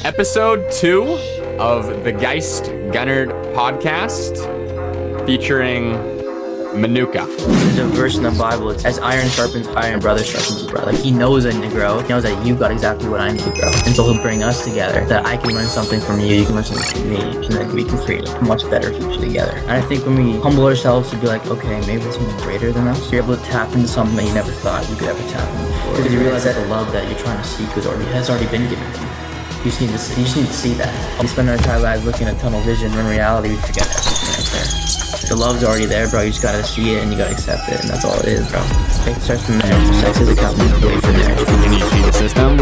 Episode 2 of the Geist Gunnerd podcast featuring Manuka. There's a verse in the Bible. It's as iron sharpens iron, brother sharpens brother. Like, he knows I need to grow. He knows that you've got exactly what I need to grow. And so he'll bring us together, that I can learn something from you, you can learn something from me, and then we can create a much better future together. And I think when we humble ourselves to be like, okay, maybe it's something greater than us, you're able to tap into something that you never thought you could ever tap into before. Because you realize that the love that you're trying to seek has already been given to you. You just need to see that. We spend our entire lives looking at tunnel vision, when in reality we forget everything right there. The love's already there, bro. You just gotta see it and you gotta accept it, and that's all it is, bro. It starts from there. Sex is a company from there. You need to cheat the system.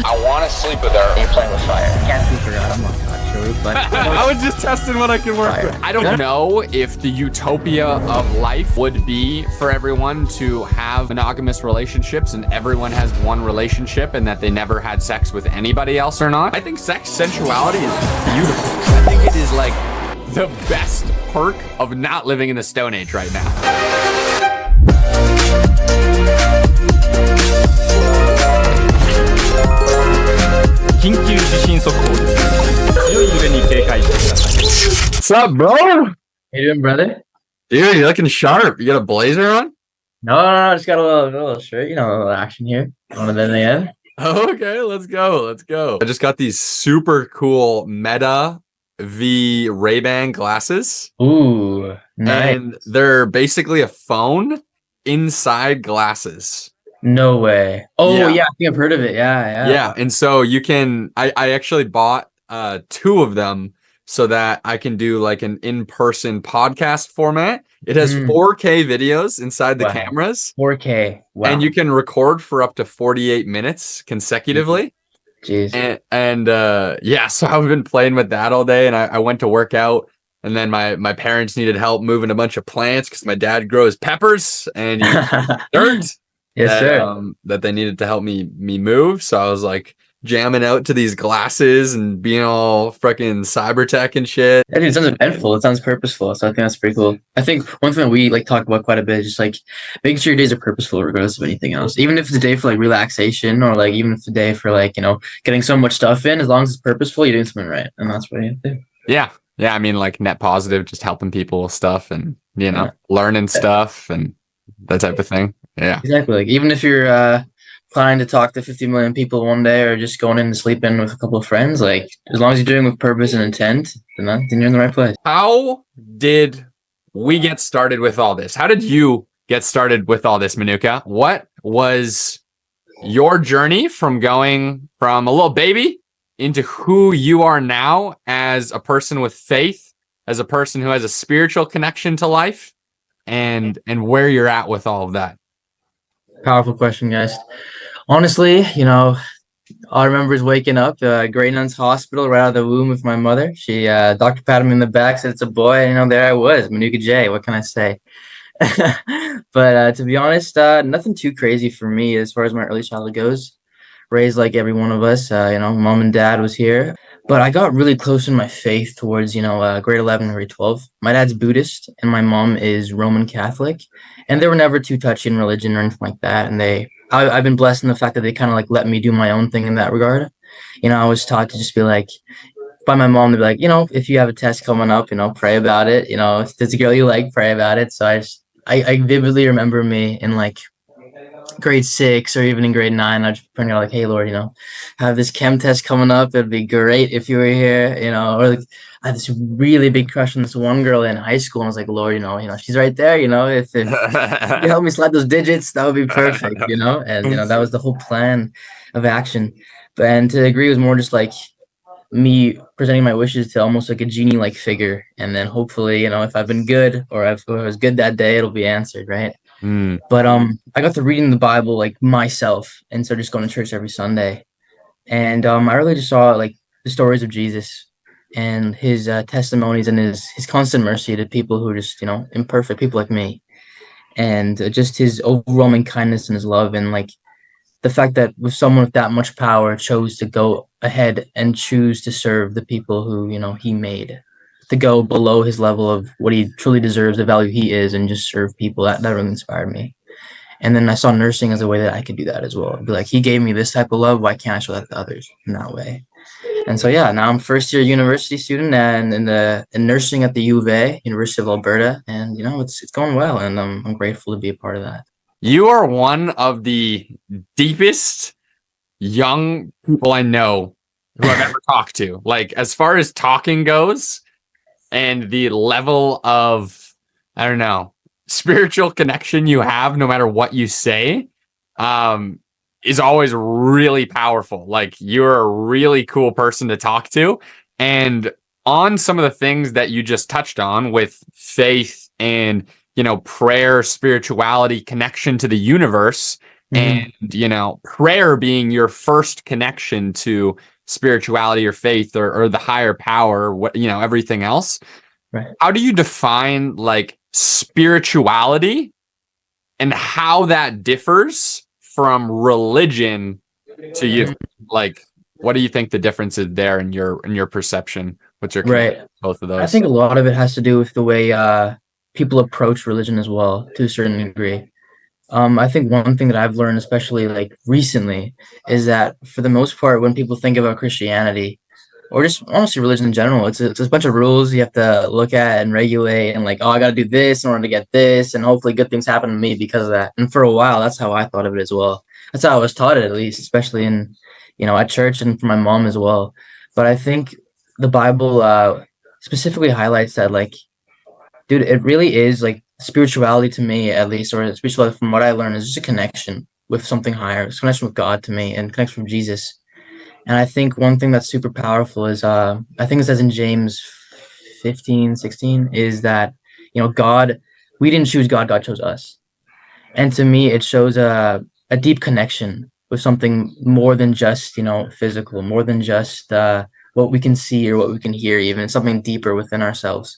I want to sleep with her. You're playing with fire. Can't speak for God. I'm not God, sure, but I was just testing what I could work Fire. with. I don't know if the utopia of life would be for everyone to have monogamous relationships and everyone has one relationship and that they never had sex with anybody else or not. I think sensuality is beautiful. I think it is like the best perk of not living in the Stone Age right now. 緊急地震速報です。強い揺れに警戒してください。 What's up, bro? How you doing, brother? Dude, you're looking sharp. You got a blazer on? No, just got a little shirt, a little action here. One of them again. Okay, let's go. I just got these super cool Meta V Ray-Ban glasses. Ooh, nice. And they're basically a phone inside glasses. No way. Oh, Yeah. yeah, I think I've heard of it. Yeah. Yeah, and so you can I actually bought 2 of them so that I can do like an in-person podcast format. It has 4K videos inside the Wow. cameras. 4K. Wow. And you can record for up to 48 minutes consecutively. Jeez. And yeah, so I've been playing with that all day, and I went to work out, and then my parents needed help moving a bunch of plants because my dad grows peppers and dirt. Yes, sir. That they needed to help me move. So I was like jamming out to these glasses and being all freaking cyber tech and shit. I think it sounds eventful. It sounds purposeful. So I think that's pretty cool. I think one thing that we like talk about quite a bit is just like making sure your days are purposeful regardless of anything else. Even if it's a day for like relaxation or like even if it's a day for like, getting so much stuff in, as long as it's purposeful, you're doing something right. And that's what you have to do. Yeah. Yeah. I mean, like net positive, just helping people with stuff and, learning stuff and that type of thing. Yeah. Exactly. Like even if you're planning to talk to 50 million people one day or just going in and sleeping with a couple of friends, like as long as you're doing it with purpose and intent, then you're in the right place. How did we get started with all this? How did you get started with all this, Manuka? What was your journey from going from a little baby into who you are now as a person with faith, as a person who has a spiritual connection to life, and where you're at with all of that? Powerful question, guys. Honestly, all I remember is waking up, Grey Nuns Hospital, right out of the womb with my mother. She, doctor patted me in the back, said it's a boy, and there I was, Manuka J. What can I say? But to be honest, nothing too crazy for me as far as my early childhood goes. Raised like every one of us, mom and dad was here. But I got really close in my faith towards, grade 11 and grade 12. My dad's Buddhist and my mom is Roman Catholic. And they were never too touchy in religion or anything like that. And I've been blessed in the fact that they kind of like let me do my own thing in that regard. I was taught to just be like, by my mom to be like, if you have a test coming up, pray about it. If there's a girl you like, pray about it. So I vividly remember me in like grade 6 or even in grade 9, I'd just pray like, hey Lord, have this chem test coming up. It'd be great if you were here, or like I had this really big crush on this one girl in high school. And I was like, Lord, she's right there, if you help me slide those digits, that would be perfect, and that was the whole plan of action. And to agree was more just like me presenting my wishes to almost like a genie-like figure. And then hopefully, if I've been good or if I was good that day, it'll be answered, right? But I got to reading the Bible like myself and so just going to church every Sunday. And I really just saw like the stories of Jesus and his testimonies and his constant mercy to people who are just, imperfect, people like me. And just his overwhelming kindness and his love, and like the fact that with someone with that much power chose to go ahead and choose to serve the people who, he made, to go below his level of what he truly deserves, the value he is, and just serve people. That really inspired me. And then I saw nursing as a way that I could do that as well. Be like, he gave me this type of love. Why can't I show that to others in that way? And so, yeah, now I'm first year university student and in nursing at the U of A, University of Alberta. And, it's going well. And I'm grateful to be a part of that. You are one of the deepest young people I know who I've ever talked to. Like, as far as talking goes and the level of, I don't know, spiritual connection you have, no matter what you say, is always really powerful. Like, you're a really cool person to talk to. And on some of the things that you just touched on with faith and, prayer, spirituality, connection to the universe, and, prayer being your first connection to spirituality or faith or the higher power, what, everything else. Right. How do you define like spirituality and how that differs from religion to you? Like, what do you think the difference is there in your perception? What's your Right. both of those? I think a lot of it has to do with the way people approach religion as well, to a certain degree. I think one thing that I've learned, especially like recently, is that for the most part, when people think about Christianity or just honestly religion in general, it's a bunch of rules you have to look at and regulate, and like, oh, I got to do this in order to get this, and hopefully good things happen to me because of that. And for a while, that's how I thought of it as well. That's how I was taught it, at least, especially in at church and from my mom as well. But I think the Bible specifically highlights that, like, dude, it really is like spirituality to me, at least, or spirituality from what I learned is just a connection with something higher. It's a connection with God to me and connection with Jesus. And I think one thing that's super powerful is I think it says in James 15:16 is that, God, we didn't choose God, God chose us. And to me, it shows a deep connection with something more than just, physical, more than just what we can see or what we can hear, even something deeper within ourselves.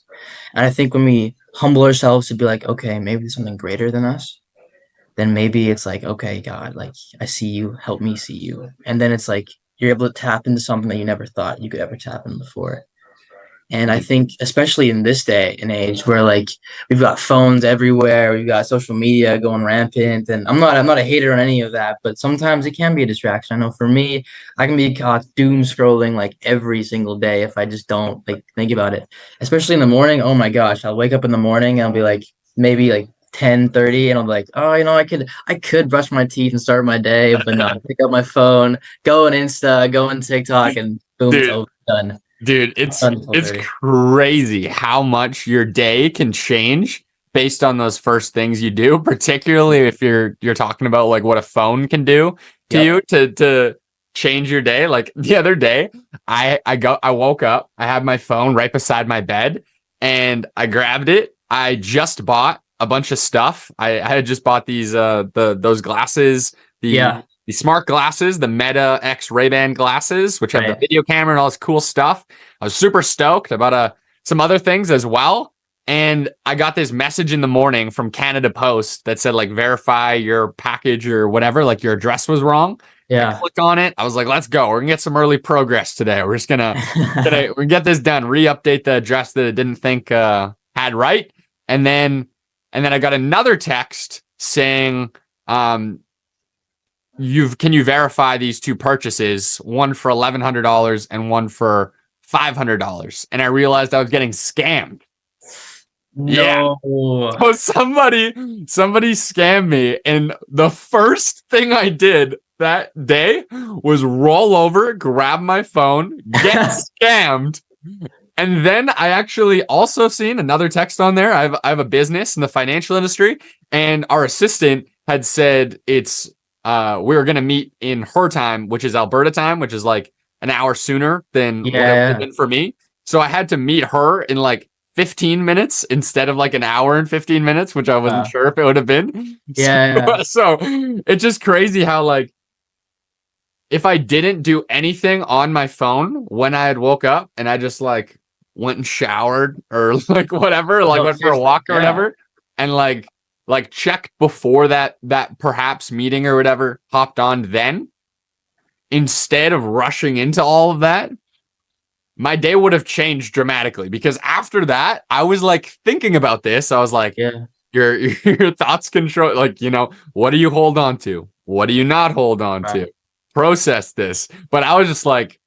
And I think when we humble ourselves to be like, okay, maybe there's something greater than us, then maybe it's like, okay, God, like, I see you, help me see you. And then it's like you're able to tap into something that you never thought you could ever tap in before. And I think, especially in this day and age where like we've got phones everywhere, we've got social media going rampant, and I'm not a hater on any of that, but sometimes it can be a distraction. I know for me, I can be caught doom scrolling like every single day if I just don't like think about it. Especially in the morning. Oh my gosh, I'll wake up in the morning and I'll be like maybe like 10:30, and I'm like, oh, I could brush my teeth and start my day, but no, pick up my phone, go on Insta, go on TikTok, and boom, it's over, done. Dude, it's crazy how much your day can change based on those first things you do, particularly if you're talking about like what a phone can do to you to change your day. Like the other day, I woke up, I had my phone right beside my bed, and I grabbed it. I just bought a bunch of stuff. I had just bought these those glasses, the smart glasses, the Meta X Ray-Ban glasses, which have the video camera and all this cool stuff. I was super stoked about some other things as well. And I got this message in the morning from Canada Post that said, like, verify your package or whatever, like your address was wrong. Yeah. I click on it. I was like, let's go. We're gonna get some early progress today. We're just gonna get this done, re-update the address that it didn't think had right. And then I got another text saying, can you verify these two purchases, one for $1,100 and one for $500? And I realized I was getting scammed. No. Yeah. So somebody scammed me, and the first thing I did that day was roll over, grab my phone, get scammed. And then I actually also seen another text on there. I have a business in the financial industry, and our assistant had said it's we were gonna meet in her time, which is Alberta time, which is like an hour sooner than what it would have been for me. So I had to meet her in like 15 minutes instead of like an hour and 15 minutes, which I wasn't sure if it would have been. So it's just crazy how, like, if I didn't do anything on my phone when I had woke up and I just like went and showered or like whatever, like went for a walk or whatever, and like checked before that perhaps meeting or whatever, hopped on then, instead of rushing into all of that, my day would have changed dramatically. Because after that, I was like thinking about this. I was like, your thoughts control, like, what do you hold on to? What do you not hold on to? Right. Process this. But I was just like,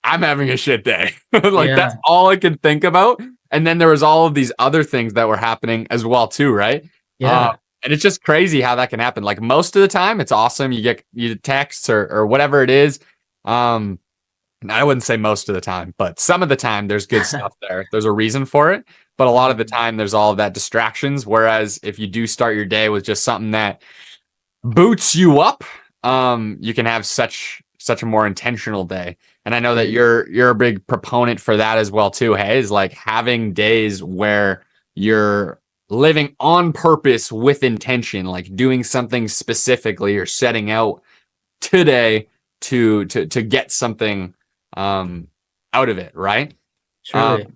I'm having a shit day. Like, that's Yeah. all I could think about. And then there was all of these other things that were happening as well too, right? Yeah. And it's just crazy how that can happen. Like, most of the time, it's awesome. You get texts or whatever it is. And I wouldn't say most of the time, but some of the time there's good stuff there. There's a reason for it. But a lot of the time there's all of that distractions. Whereas if you do start your day with just something that boots you up, you can have such a more intentional day. And I know that you're a big proponent for that as well too. Hey, is like having days where you're living on purpose with intention, like doing something specifically or setting out today to get something out of it, right? Truly.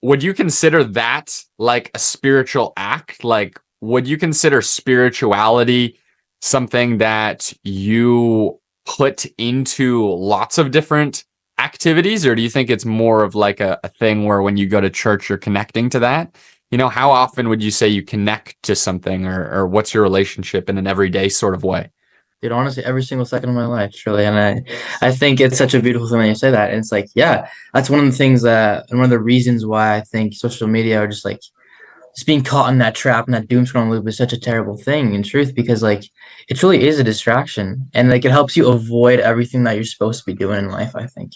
Would you consider that like a spiritual act? Like, would you consider spirituality something that you put into lots of different activities, or do you think it's more of like a thing where when you go to church, you're connecting to that? How often would you say you connect to something, or what's your relationship in an everyday sort of way? Dude, honestly, every single second of my life, truly. And I think it's such a beautiful thing when you say that. And it's like, yeah, that's one of the things and one of the reasons why I think social media are just being caught in that trap and that doom scrolling loop is such a terrible thing in truth, because like it truly is a distraction, and like it helps you avoid everything that you're supposed to be doing in life. I think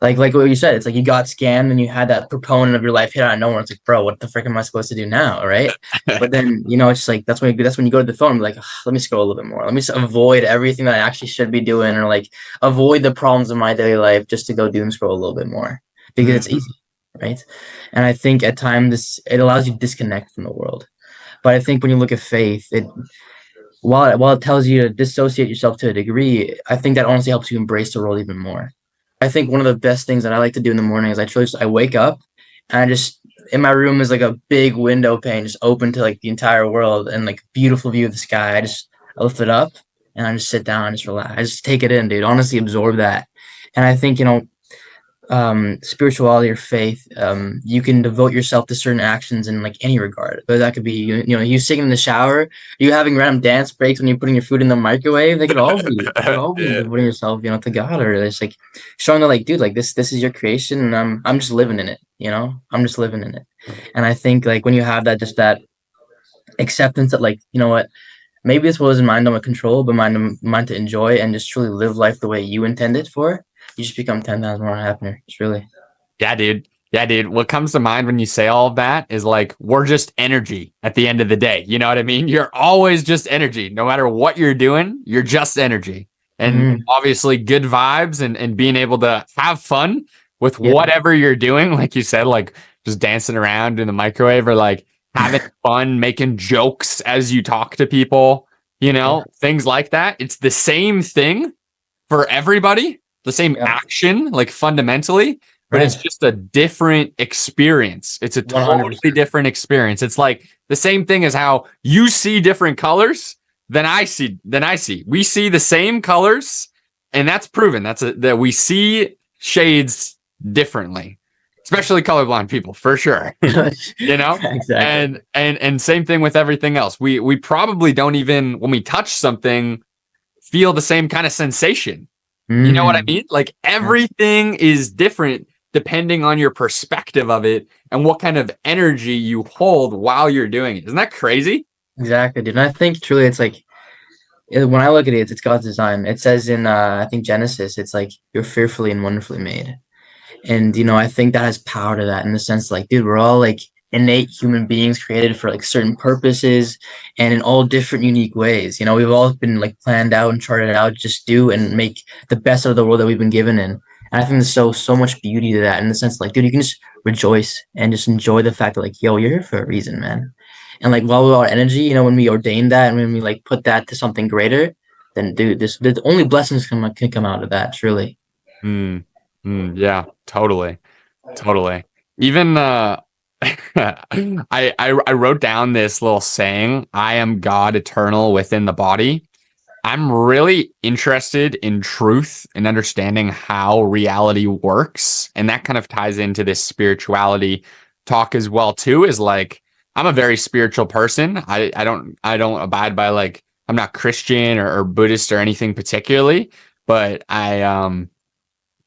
like what you said, it's like you got scammed and you had that proponent of your life hit out of nowhere. It's like, bro, what the frick am I supposed to do now, right? But then it's like that's when you go to the phone and be like, "Ugh, let me scroll a little bit more, let me just avoid everything that I actually should be doing, or like avoid the problems of my daily life just to go doom scroll a little bit more because it's easy." Right. And I think at times it allows you to disconnect from the world. But I think when you look at faith, while it tells you to dissociate yourself to a degree, I think that honestly helps you embrace the world even more. I think one of the best things that I like to do in the morning is I wake up and I just in my room is like a big window pane just open to like the entire world and like beautiful view of the sky. I lift it up and I just sit down and just relax. I just take it in, dude. Honestly, absorb that. And I think spirituality or faith, you can devote yourself to certain actions in like any regard. But that could be you singing in the shower, you having random dance breaks when you're putting your food in the microwave. They could all be Yeah. devoting yourself, to God, or it's like showing that like, dude, like this is your creation, and I'm just living in it. I'm just living in it. And I think like when you have that acceptance that like, what, maybe this wasn't mine to control, but mine to enjoy and just truly live life the way you intended for, you just become 10 times more happier. It's really. Yeah, dude. Yeah, dude. What comes to mind when you say all of that is like, we're just energy at the end of the day. You know what I mean? You're always just energy. No matter what you're doing, you're just energy. And obviously good vibes and being able to have fun with Yeah. whatever you're doing. Like you said, like just dancing around in the microwave, or like having fun, making jokes as you talk to people, things like that. It's the same thing for everybody, the same action, like fundamentally, but it's Right. just a different experience. It's a 100%. totally different experience. It's like the same thing as how you see different colors than I see. We see the same colors, and that's proven. That we see shades differently, especially colorblind people, for sure. Exactly. And same thing with everything else. We probably don't even, when we touch something, feel the same kind of sensation. You know what I mean? Like everything is different depending on your perspective of it and what kind of energy you hold while you're doing it. Isn't that crazy? Exactly, dude. And I think truly it's like when I look at it, it's God's design. It says in I think Genesis, it's like you're fearfully and wonderfully made. And I think that has power to that, in the sense like, dude, we're all like innate human beings created for like certain purposes and in all different unique ways. We've all been like planned out and charted out, just do and make the best of the world that we've been given in. And I think there's so much beauty to that, in the sense like, dude, you can just rejoice and just enjoy the fact that like, yo, you're here for a reason, man. And like while our energy, when we ordain that and when we like put that to something greater, then dude, the only blessings can come out of that, truly. Yeah, totally. Even I wrote down this little saying, I am God eternal within the body. I'm really interested in truth and understanding how reality works. And that kind of ties into this spirituality talk as well, too, is like, I'm a very spiritual person. I don't abide by like, I'm not Christian or Buddhist or anything particularly, but I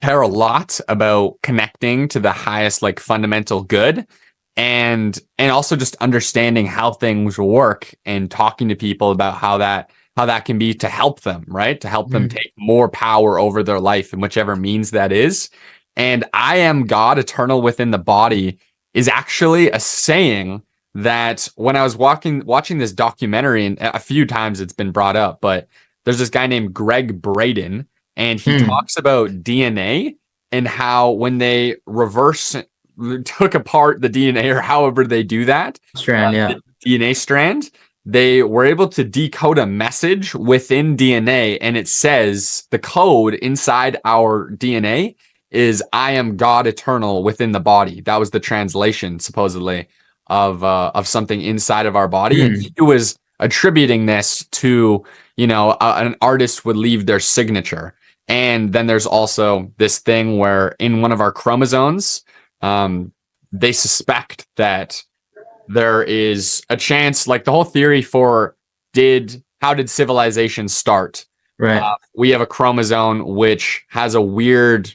care a lot about connecting to the highest like fundamental good, and also just understanding how things work and talking to people about how that can be to help them, right? To help them Mm. take more power over their life in whichever means that is. And I am God eternal within the body is actually a saying that when I was watching this documentary, and a few times it's been brought up, but there's this guy named Greg Braden, and he Hmm. talks about DNA and how when they took apart the DNA or however they do that, Strand, yeah. the DNA strand, they were able to decode a message within DNA, and it says the code inside our DNA is "I am God eternal within the body." That was the translation supposedly of something inside of our body, and Hmm. he was attributing this to, you know, an artist would leave their signature. And then there's also this thing where in one of our chromosomes, they suspect that there is a chance, like the whole theory for how did civilization start? Right. We have a chromosome which has a weird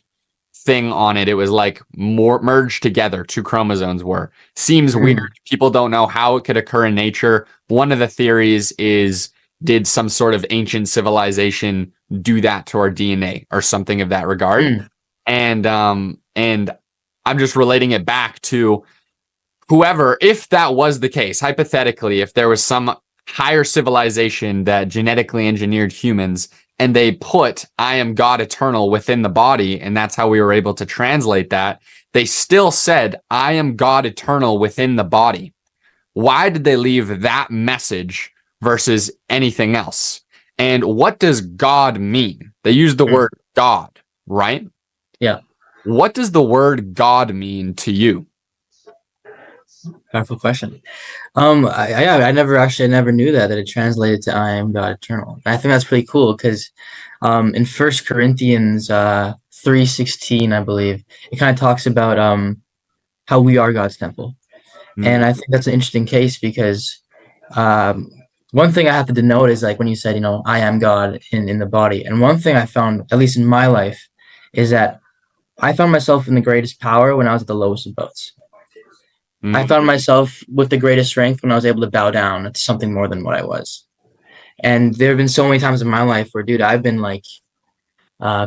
thing on it. It was like more merged together. Two chromosomes were. Seems weird. Hmm. People don't know how it could occur in nature. One of the theories is, did some sort of ancient civilization do that to our DNA or something of that regard? Hmm. And I'm just relating it back to whoever, if that was the case, hypothetically, if there was some higher civilization that genetically engineered humans and they put "I am God eternal" within the body, and that's how we were able to translate that, they still said "I am God eternal" within the body. Why did they leave that message versus anything else? And what does God mean? They use the Hmm. word God, right? Yeah. What does the word God mean to you? Powerful question. I never knew that it translated to "I am God eternal." And I think that's pretty cool because, in First Corinthians 3:16, I believe, it kind of talks about how we are God's temple, Mm, and I think that's an interesting case because, um, one thing I have to denote is like when you said, "I am God in the body," and one thing I found, at least in my life, is that I found myself in the greatest power when I was at the lowest of boats. I mm, found myself with the greatest strength when I was able to bow down to something more than what I was. And there have been so many times in my life where, dude, I've been like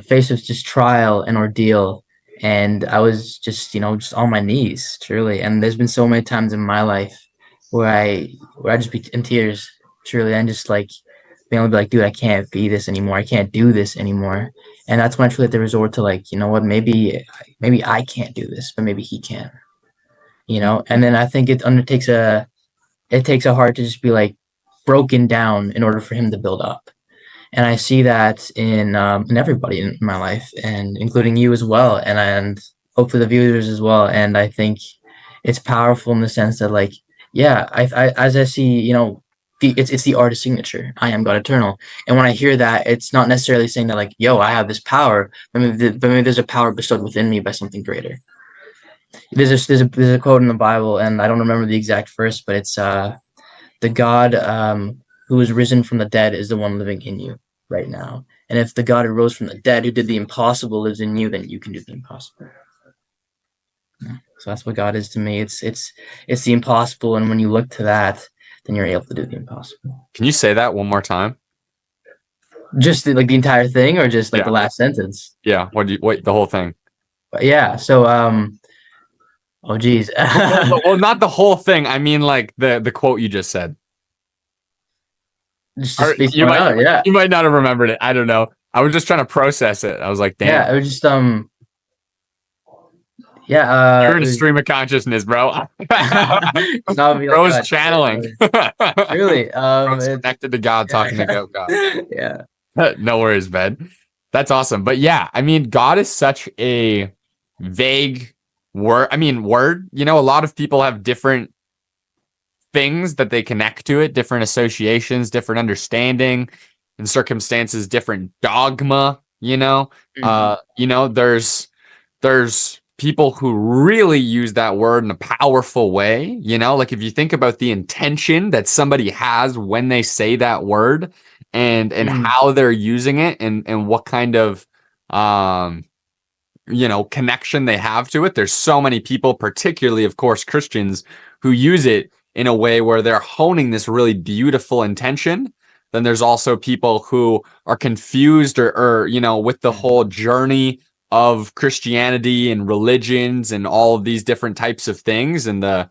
faced with just trial and ordeal, and I was just on my knees, truly. And there's been so many times in my life where I just be in tears, truly, and just like being able to be like, dude, I can't be this anymore. I can't do this anymore. And that's when I truly had to resort to like, you know what, maybe I can't do this, but maybe he can. And then I think it takes a heart to just be like broken down in order for him to build up. And I see that in everybody in my life, and including you as well, and hopefully the viewers as well. And I think it's powerful in the sense that, like, yeah, I as I see, it's the artist signature. I am God eternal. And when I hear that, it's not necessarily saying that like, yo, I have this power, but maybe there's a power bestowed within me by something greater. There's a quote in the Bible, and I don't remember the exact verse, but it's the God who is risen from the dead is the one living in you right now. And if the God who rose from the dead, who did the impossible, lives in you, then you can do the impossible. Yeah. So that's what God is to me. It's the impossible, and when you look to that, then you're able to do the impossible. Can you say that one more time? Just like the entire thing, or just like Yeah. the last sentence. Yeah. Wait, the whole thing. But yeah. So oh geez. Well, not the whole thing. I mean, like the quote you just said. just to Or speak one out. Yeah. you might not have remembered it. I don't know. I was just trying to process it. I was like, damn, Yeah. It was just yeah. you're in a stream of consciousness, bro. Bro's channeling. Really, Bro's connected to God, talking to God. Yeah. No worries, man. That's awesome. But yeah, I mean, God is such a vague word. I mean, word, a lot of people have different things that they connect to it, different associations, different understanding and circumstances, different dogma, Mhm. there's people who really use that word in a powerful way, you know, like if you think about the intention that somebody has when they say that word and how they're using it and what kind of you know, connection they have to it. There's so many people, particularly, of course, Christians, who use it in a way where they're honing this really beautiful intention. Then there's also people who are confused or you know, with the whole journey of Christianity and religions and all of these different types of things and the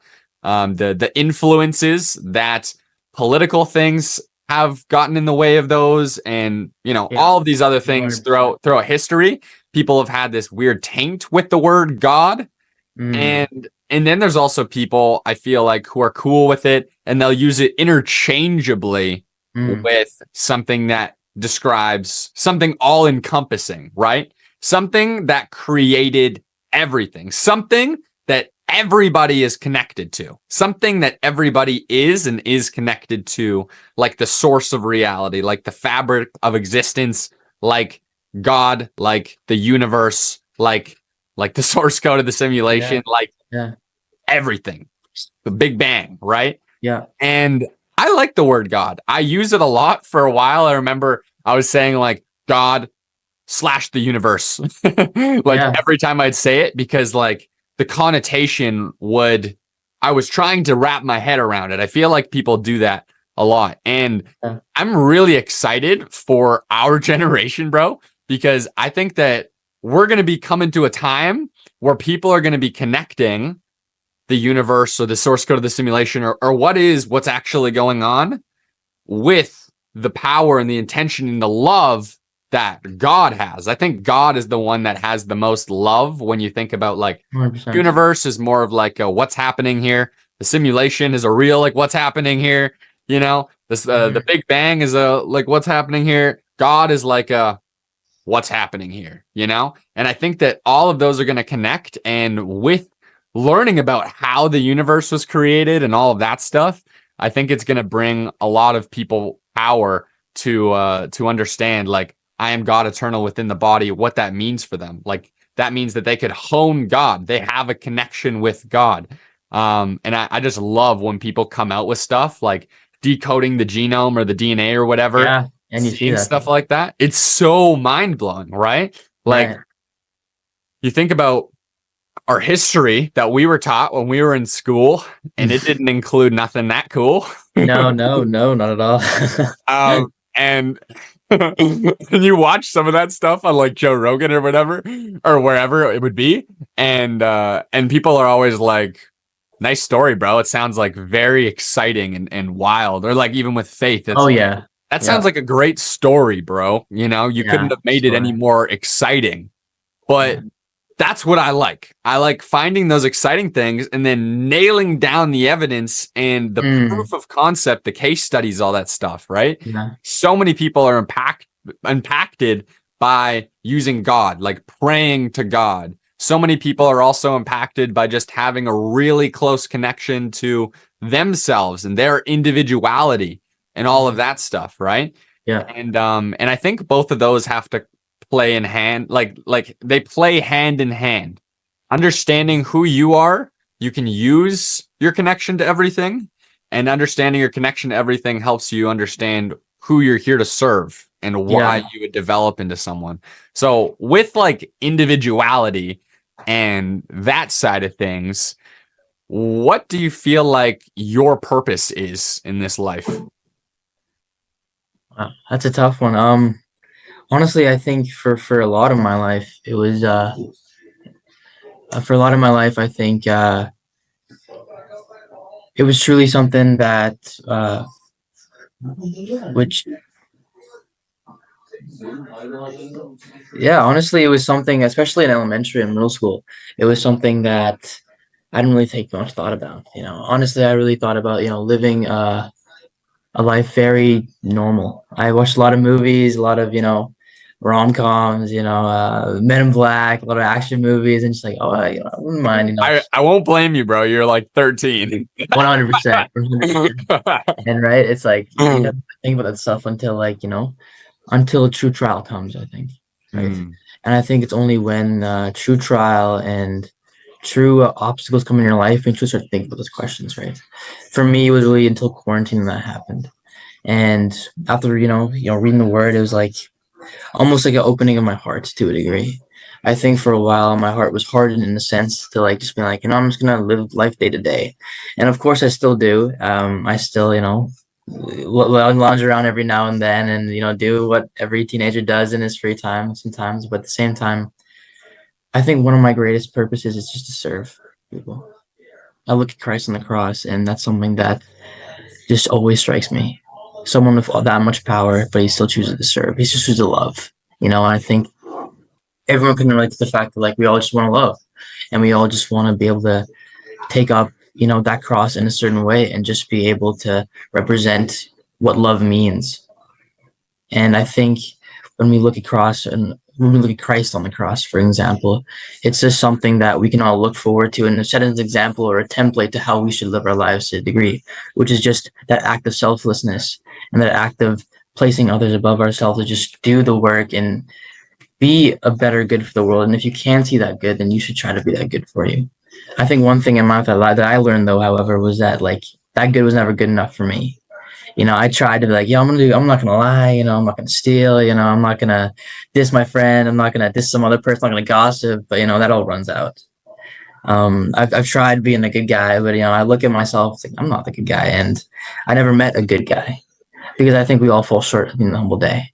influences that political things have gotten in the way of those, and you know, all of these other things throughout history. People have had this weird taint with the word God. And then there's also people I feel like who are cool with it and they'll use it interchangeably with something that describes something all encompassing, right? Something that created everything, something that everybody is connected to, something that everybody is and is connected to, like the source of reality, like the fabric of existence, like God, like the universe, like the source code of the simulation, like everything, the Big Bang, right? Yeah. And I like the word God. I use it a lot for a while. I remember I was saying like God / the universe, like every time I'd say it, because like the connotation would, I was trying to wrap my head around it. I feel like people do that a lot. And I'm really excited for our generation, bro, because I think that we're going to be coming to a time where people are going to be connecting the universe or the source code of the simulation or what's actually going on with the power and the intention and the love that God has. I think God is the one that has the most love when you think about like 100%. Universe is more of like a, what's happening here. The simulation is a real like what's happening here. You know, this the Big Bang is a like what's happening here. God is like a what's happening here, you know? And I think that all of those are going to connect. And with learning about how the universe was created and all of that stuff, I think it's going to bring a lot of people power to understand, like, I am God eternal within the body, what that means for them. Like, that means that they could hone God. They have a connection with God. And I just love when people come out with stuff like decoding the genome or the DNA or whatever. Yeah. And you see that stuff like that. It's so mind blowing, right? Like you think about our history that we were taught when we were in school, and it didn't include nothing that cool. No, not at all. And you watch some of that stuff on like Joe Rogan or whatever, or wherever it would be, and people are always like, nice story, bro. It sounds like very exciting and wild. Or like even with faith. It's, that sounds like a great story, bro. You know, you couldn't have made it any more exciting. But that's what I like. I like finding those exciting things and then nailing down the evidence and the proof of concept, the case studies, all that stuff, right? So many people are impacted by using God, like praying to God. So many people are also impacted by just having a really close connection to themselves and their individuality and all of that stuff, right? And I think both of those have to play in hand, like they play hand in hand. Understanding who you are, you can use your connection to everything, and understanding your connection to everything helps you understand who you're here to serve and why you would develop into someone. So with like individuality and that side of things, what do you feel like your purpose is in this life? Wow, that's a tough one. Honestly, I think for a lot of my life, it was for a lot of my life, I think it was truly something that which honestly, it was something, especially in elementary and middle school, it was something that I didn't really take much thought about. You know, honestly, I really thought about, you know, living a life very normal. I watched a lot of movies, a lot of, you know, rom-coms, you know, Men in Black, a lot of action movies, and just like, oh, you know, I wouldn't mind, you know. I won't blame you, bro. You're like 13. 100%. And right, it's like you don't think about that stuff until, like, you know, until a true trial comes, I think. Right. And I think it's only when true trial and true obstacles come in your life, and you start thinking about those questions, right? For me, it was really until quarantine that happened. And after, reading the word, it was like almost like an opening of my heart to a degree. I think for a while my heart was hardened in the sense to like just be like, I'm just gonna live life day to day, and of course I still do. I still, lounge around every now and then, and do what every teenager does in his free time sometimes. But at the same time, I think one of my greatest purposes is just to serve people. I look at Christ on the cross, and that's something that just always strikes me. Someone with that much power, but he still chooses to serve. He just chooses to love. And I think everyone can relate to the fact that like we all just want to love, and we all just want to be able to take up that cross in a certain way and just be able to represent what love means. And I think when we look at cross and when we look at Christ on the cross, for example, it's just something that we can all look forward to and set as an example or a template to how we should live our lives to a degree, which is just that act of selflessness and that act of placing others above ourselves to just do the work and be a better good for the world. And if you can see that good, then you should try to be that good for you. I think one thing in my life that I learned though, however, was that like that good was never good enough for me. I tried to be like, I'm not gonna lie, I'm not gonna steal, I'm not gonna diss my friend, I'm not gonna diss some other person, I'm not gonna gossip, but that all runs out. I've tried being a good guy, but I look at myself, like, I'm not the good guy, and I never met a good guy because I think we all fall short in the humble day.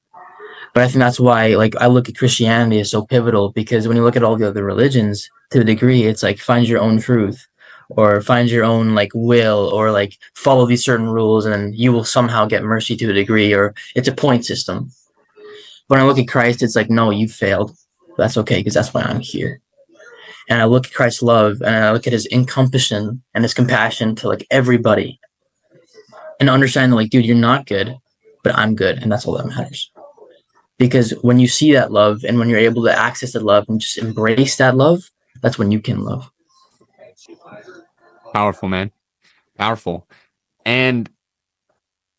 But I think that's why, like, I look at Christianity as so pivotal because when you look at all the other religions, to a degree, it's like find your own truth, or find your own like will, or like follow these certain rules, and then you will somehow get mercy to a degree, or it's a point system. When I look at Christ, it's like, no, you failed. That's okay because that's why I'm here. And I look at Christ's love, and I look at his encompassing and his compassion to like everybody, and understand that like, dude, you're not good, but I'm good, and that's all that matters. Because when you see that love and when you're able to access that love and just embrace that love, that's when you can love. Powerful, man. Powerful. And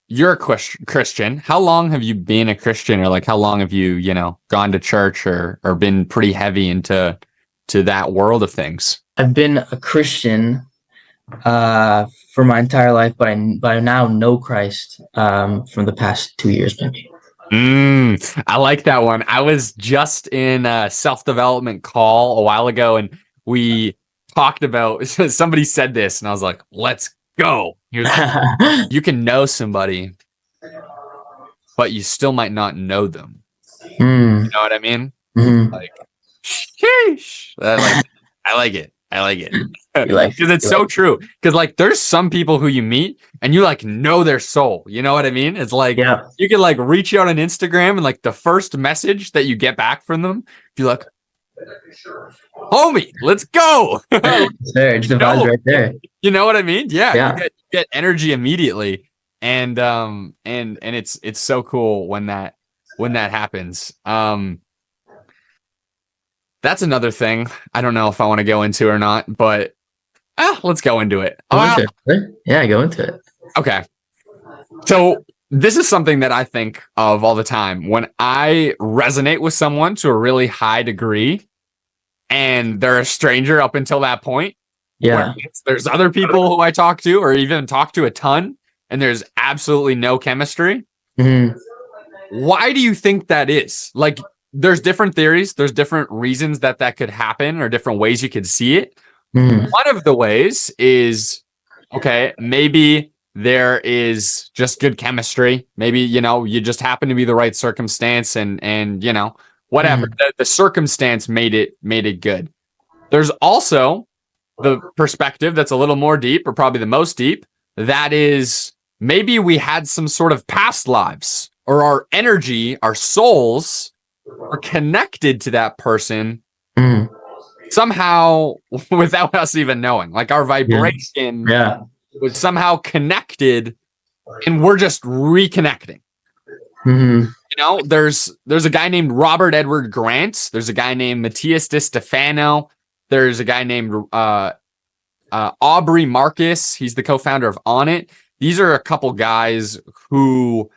you're a Christian. How long have you been a Christian, or like how long have you, gone to church or been pretty heavy into that world of things? I've been a Christian for my entire life, but I now know Christ from the past 2 years, maybe. I like that one. I was just in a self-development call a while ago, and we talked about, somebody said this, and I was like, let's go. He was like, you can know somebody, but you still might not know them. You know what I mean? Like, sheesh. I like it. I like it. Because it's so true. Because like there's some people who you meet and you like know their soul. You know what I mean? It's like you can like reach out on Instagram and like the first message that you get back from them, you're like, homie, let's go. There, just the vibes right there. You know what I mean? Yeah. You get energy immediately. And it's so cool when that happens. That's another thing. I don't know if I want to go into or not, but let's go into it. Yeah, go into it. Okay. So this is something that I think of all the time when I resonate with someone to a really high degree and they're a stranger up until that point. Yeah. There's other people who I talk to or even talk to a ton and there's absolutely no chemistry. Why do you think that is? Like, there's different theories. There's different reasons that could happen or different ways you could see it. One of the ways is, okay, maybe there is just good chemistry. Maybe, you just happen to be the right circumstance and whatever. The circumstance made it good. There's also the perspective that's a little more deep, or probably the most deep. That is, maybe we had some sort of past lives, or our energy, our souls are connected to that person somehow without us even knowing. Like our vibration was somehow connected and we're just reconnecting. There's a guy named Robert Edward Grant. There's a guy named Matthias Di Stefano. There's a guy named Aubrey Marcus. He's the co-founder of On It. These are a couple guys who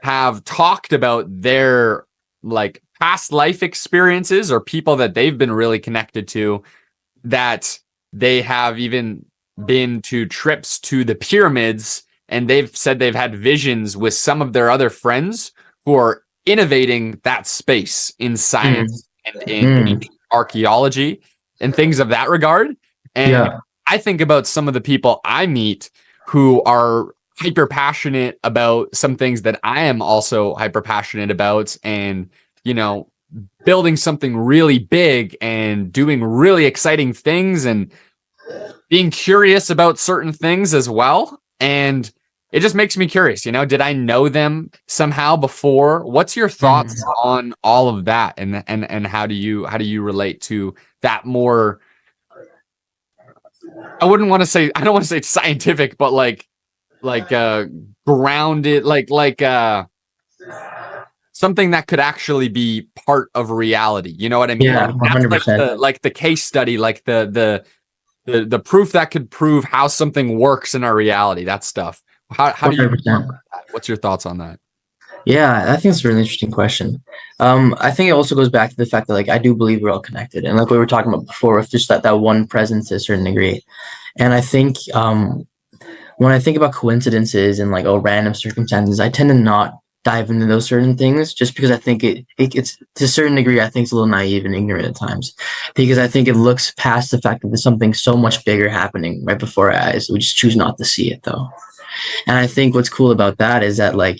have talked about their like past life experiences or people that they've been really connected to that they have even been to trips to the pyramids, and they've said they've had visions with some of their other friends who are innovating that space in science and in archaeology and things of that regard. And Yeah. I think about some of the people I meet who are hyper passionate about some things that I am also hyper passionate about, and, you know, building something really big and doing really exciting things and being curious about certain things as well. And it just makes me curious, you know, did I know them somehow before? What's your thoughts on all of that? And how do you relate to that more? I don't want to say scientific, but like grounded, something that could actually be part of reality. You know what I mean? Yeah, Like that's like 100%. the case study, like the proof that could prove how something works in our reality. That stuff. How do you 100%. what's your thoughts on that? Yeah, I think it's a really interesting question. I think it also goes back to the fact that like I do believe we're all connected, and like we were talking about before, with just that one presence to a certain degree. And I think when I think about coincidences and like random circumstances, I tend to not dive into those certain things just because I think it's to a certain degree I think it's a little naive and ignorant at times, because I think it looks past the fact that there's something so much bigger happening right before our eyes. We just choose not to see it though. And I think what's cool about that is that like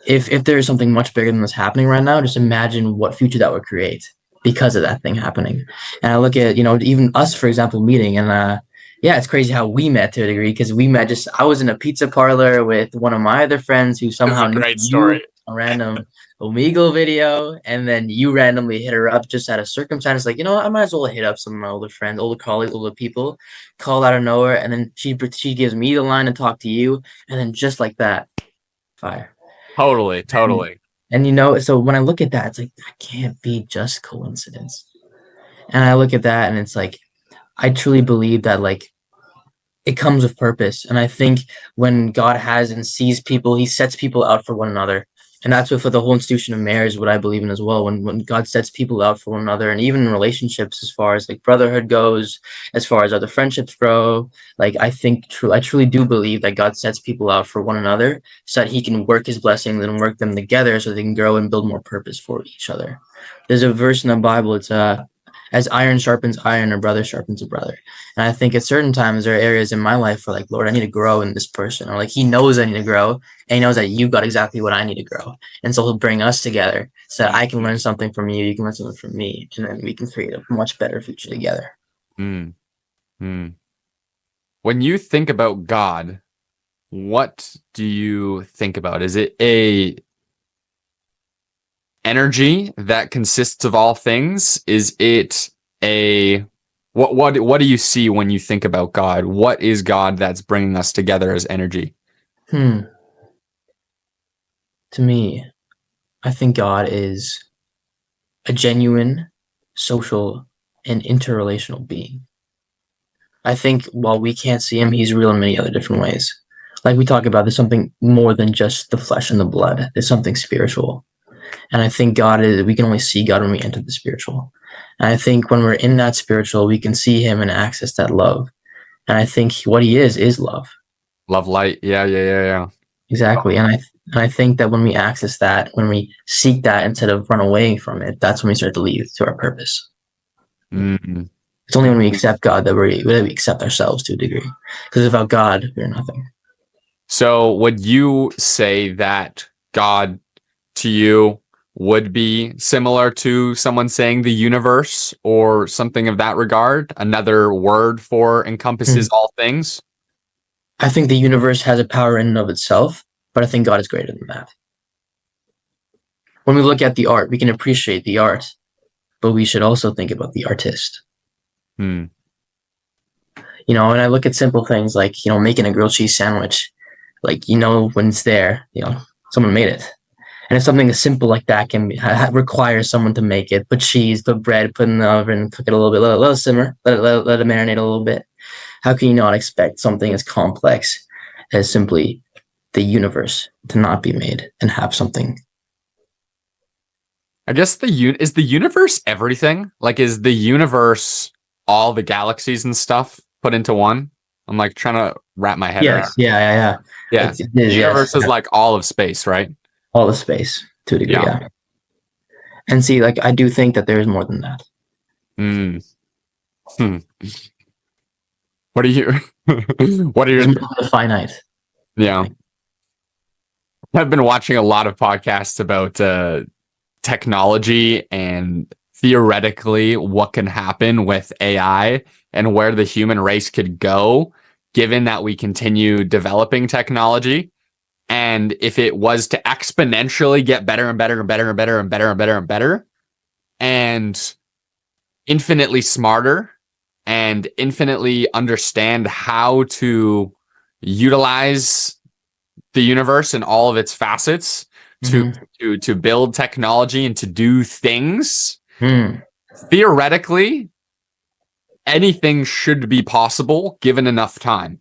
if there is something much bigger than what's happening right now, just imagine what future that would create because of that thing happening. And I look at, even us, for example, meeting, and yeah, it's crazy how we met to a degree, because we met I was in a pizza parlor with one of my other friends who somehow knew you, a random Omegle video, and then you randomly hit her up just out of circumstance, like, I might as well hit up some of my older friends, older colleagues, older people, call out of nowhere, and then she gives me the line to talk to you, and then just like that, fire. Totally. And so when I look at that, it's like, that can't be just coincidence. And I look at that and it's like, I truly believe that like it comes with purpose. And I think when God has and sees people, he sets people out for one another. And that's what for the whole institution of marriage, what I believe in as well. When God sets people out for one another, and even in relationships, as far as like brotherhood goes, as far as other friendships grow, like I truly do believe that God sets people out for one another so that he can work his blessings and work them together so they can grow and build more purpose for each other. There's a verse in the Bible, it's as iron sharpens iron, a brother sharpens a brother. And I think at certain times there are areas in my life where like, Lord, I need to grow in this person, or like he knows I need to grow, and he knows that you've got exactly what I need to grow. And so he'll bring us together so that I can learn something from you, you can learn something from me, and then we can create a much better future together. Mm. When you think about God, what do you think about? Is it a energy that consists of all things? Is it a what do you see when you think about God? What is God that's bringing us together as energy? To me, I think God is a genuine, social, and interrelational being. I think while we can't see him, he's real in many other different ways. Like we talk about, there's something more than just the flesh and the blood. There's something spiritual. And I think we can only see God when we enter the spiritual. And I think when we're in that spiritual, we can see him and access that love. And I think what he is love. Love, light. Yeah. Exactly. And I think that when we access that, when we seek that instead of run away from it, that's when we start to lead to our purpose. Mm-hmm. It's only when we accept God that we accept ourselves to a degree. Because without God, we're nothing. So would you say that God to you would be similar to someone saying the universe or something of that regard? Another word for encompasses all things? I think the universe has a power in and of itself, but I think God is greater than that. When we look at the art, we can appreciate the art, but we should also think about the artist. And I look at simple things like, making a grilled cheese sandwich. Like, when it's there, someone made it. And if something as simple like that can require someone to make it, put cheese, put bread, put it in the oven, cook it a little bit, let it simmer, let it marinate a little bit. How can you not expect something as complex as simply the universe to not be made and have something? I guess is the universe everything? Like, is the universe all the galaxies and stuff put into one? I'm like trying to wrap my head around. Yes. Yeah. Yeah. It The is, universe yes. is like all of space, right? All the space to a degree. Yeah. Yeah. And see, like, I do think that there is more than that. Mm. Hmm. What are you? What are There's your? more than the finite. Yeah, I've been watching a lot of podcasts about technology and theoretically what can happen with AI and where the human race could go, given that we continue developing technology. And if it was to exponentially get better and better and better and better and better and better and better, and infinitely smarter and infinitely understand how to utilize the universe and all of its facets to to build technology and to do things, Mm. theoretically anything should be possible given enough time.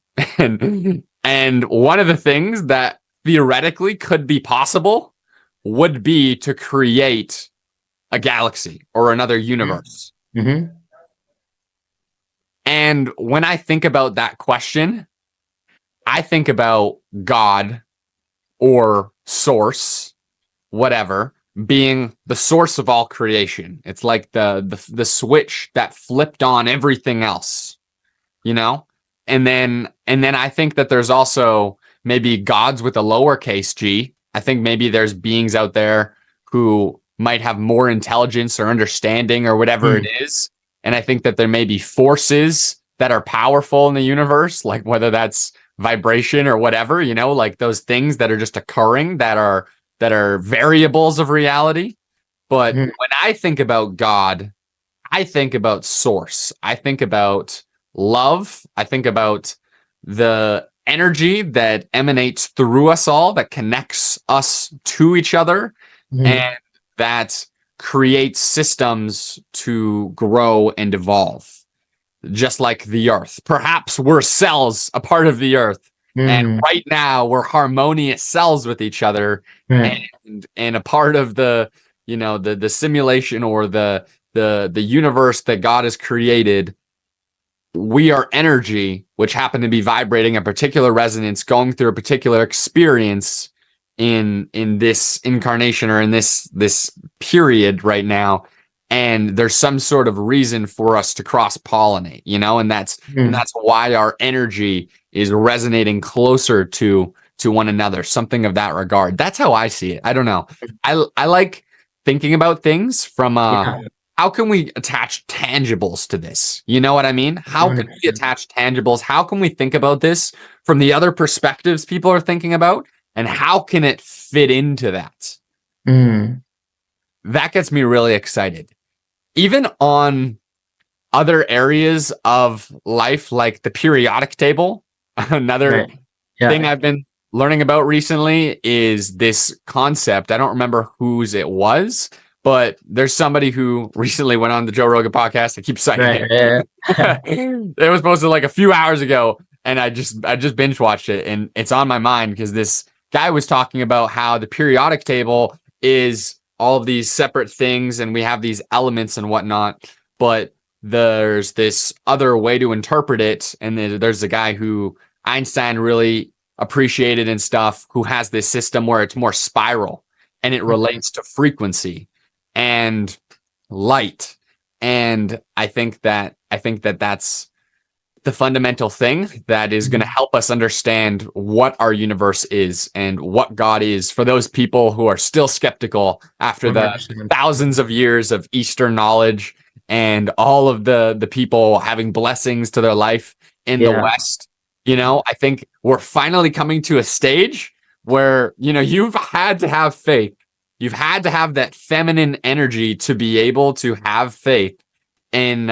And one of the things that theoretically could be possible would be to create a galaxy or another universe. Mm-hmm. And when I think about that question, I think about God or source, whatever, being the source of all creation. It's like the switch that flipped on everything else, you know? And then I think that there's also maybe gods with a lowercase g. I think maybe there's beings out there who might have more intelligence or understanding or whatever it is. And I think that there may be forces that are powerful in the universe, like whether that's vibration or whatever, like those things that are just occurring that are variables of reality. But Mm-hmm. when I think about God, I think about source. I think about love. I think about the energy that emanates through us all, that connects us to each other, Mm-hmm. and that creates systems to grow and evolve, just like the earth. Perhaps we're cells, a part of the earth. And Mm. right now we're harmonious cells with each other, Right. and a part of the simulation or the universe that God has created. We are energy, which happen to be vibrating a particular resonance, going through a particular experience in this incarnation or in this period right now. And there's some sort of reason for us to cross pollinate, and that's why our energy is resonating closer to one another, something of that regard. That's how I see it. I don't know. I like thinking about things from Yeah. how can we attach tangibles to this? You know what I mean? How can we attach tangibles? How can we think about this from the other perspectives people are thinking about? And how can it fit into that? Mm. That gets me really excited. Even on other areas of life, like the periodic table, another Right. Yeah. thing I've been learning about recently is this concept. I don't remember whose it was, but there's somebody who recently went on the Joe Rogan podcast. I keep citing Right. it. Yeah. It was posted like a few hours ago, and I just binge watched it, and it's on my mind because this guy was talking about how the periodic table is all of these separate things, and we have these elements and whatnot, but there's this other way to interpret it, and there's a guy who Einstein really appreciated and stuff, who has this system where it's more spiral and it relates to frequency and light. And I think that that's the fundamental thing that is going to help us understand what our universe is and what God is for those people who are still skeptical after the 100%. thousands of years of Eastern knowledge and all of the people having blessings to their life in the Yeah. West. I think we're finally coming to a stage where, you've had to have faith. You've had to have that feminine energy to be able to have faith in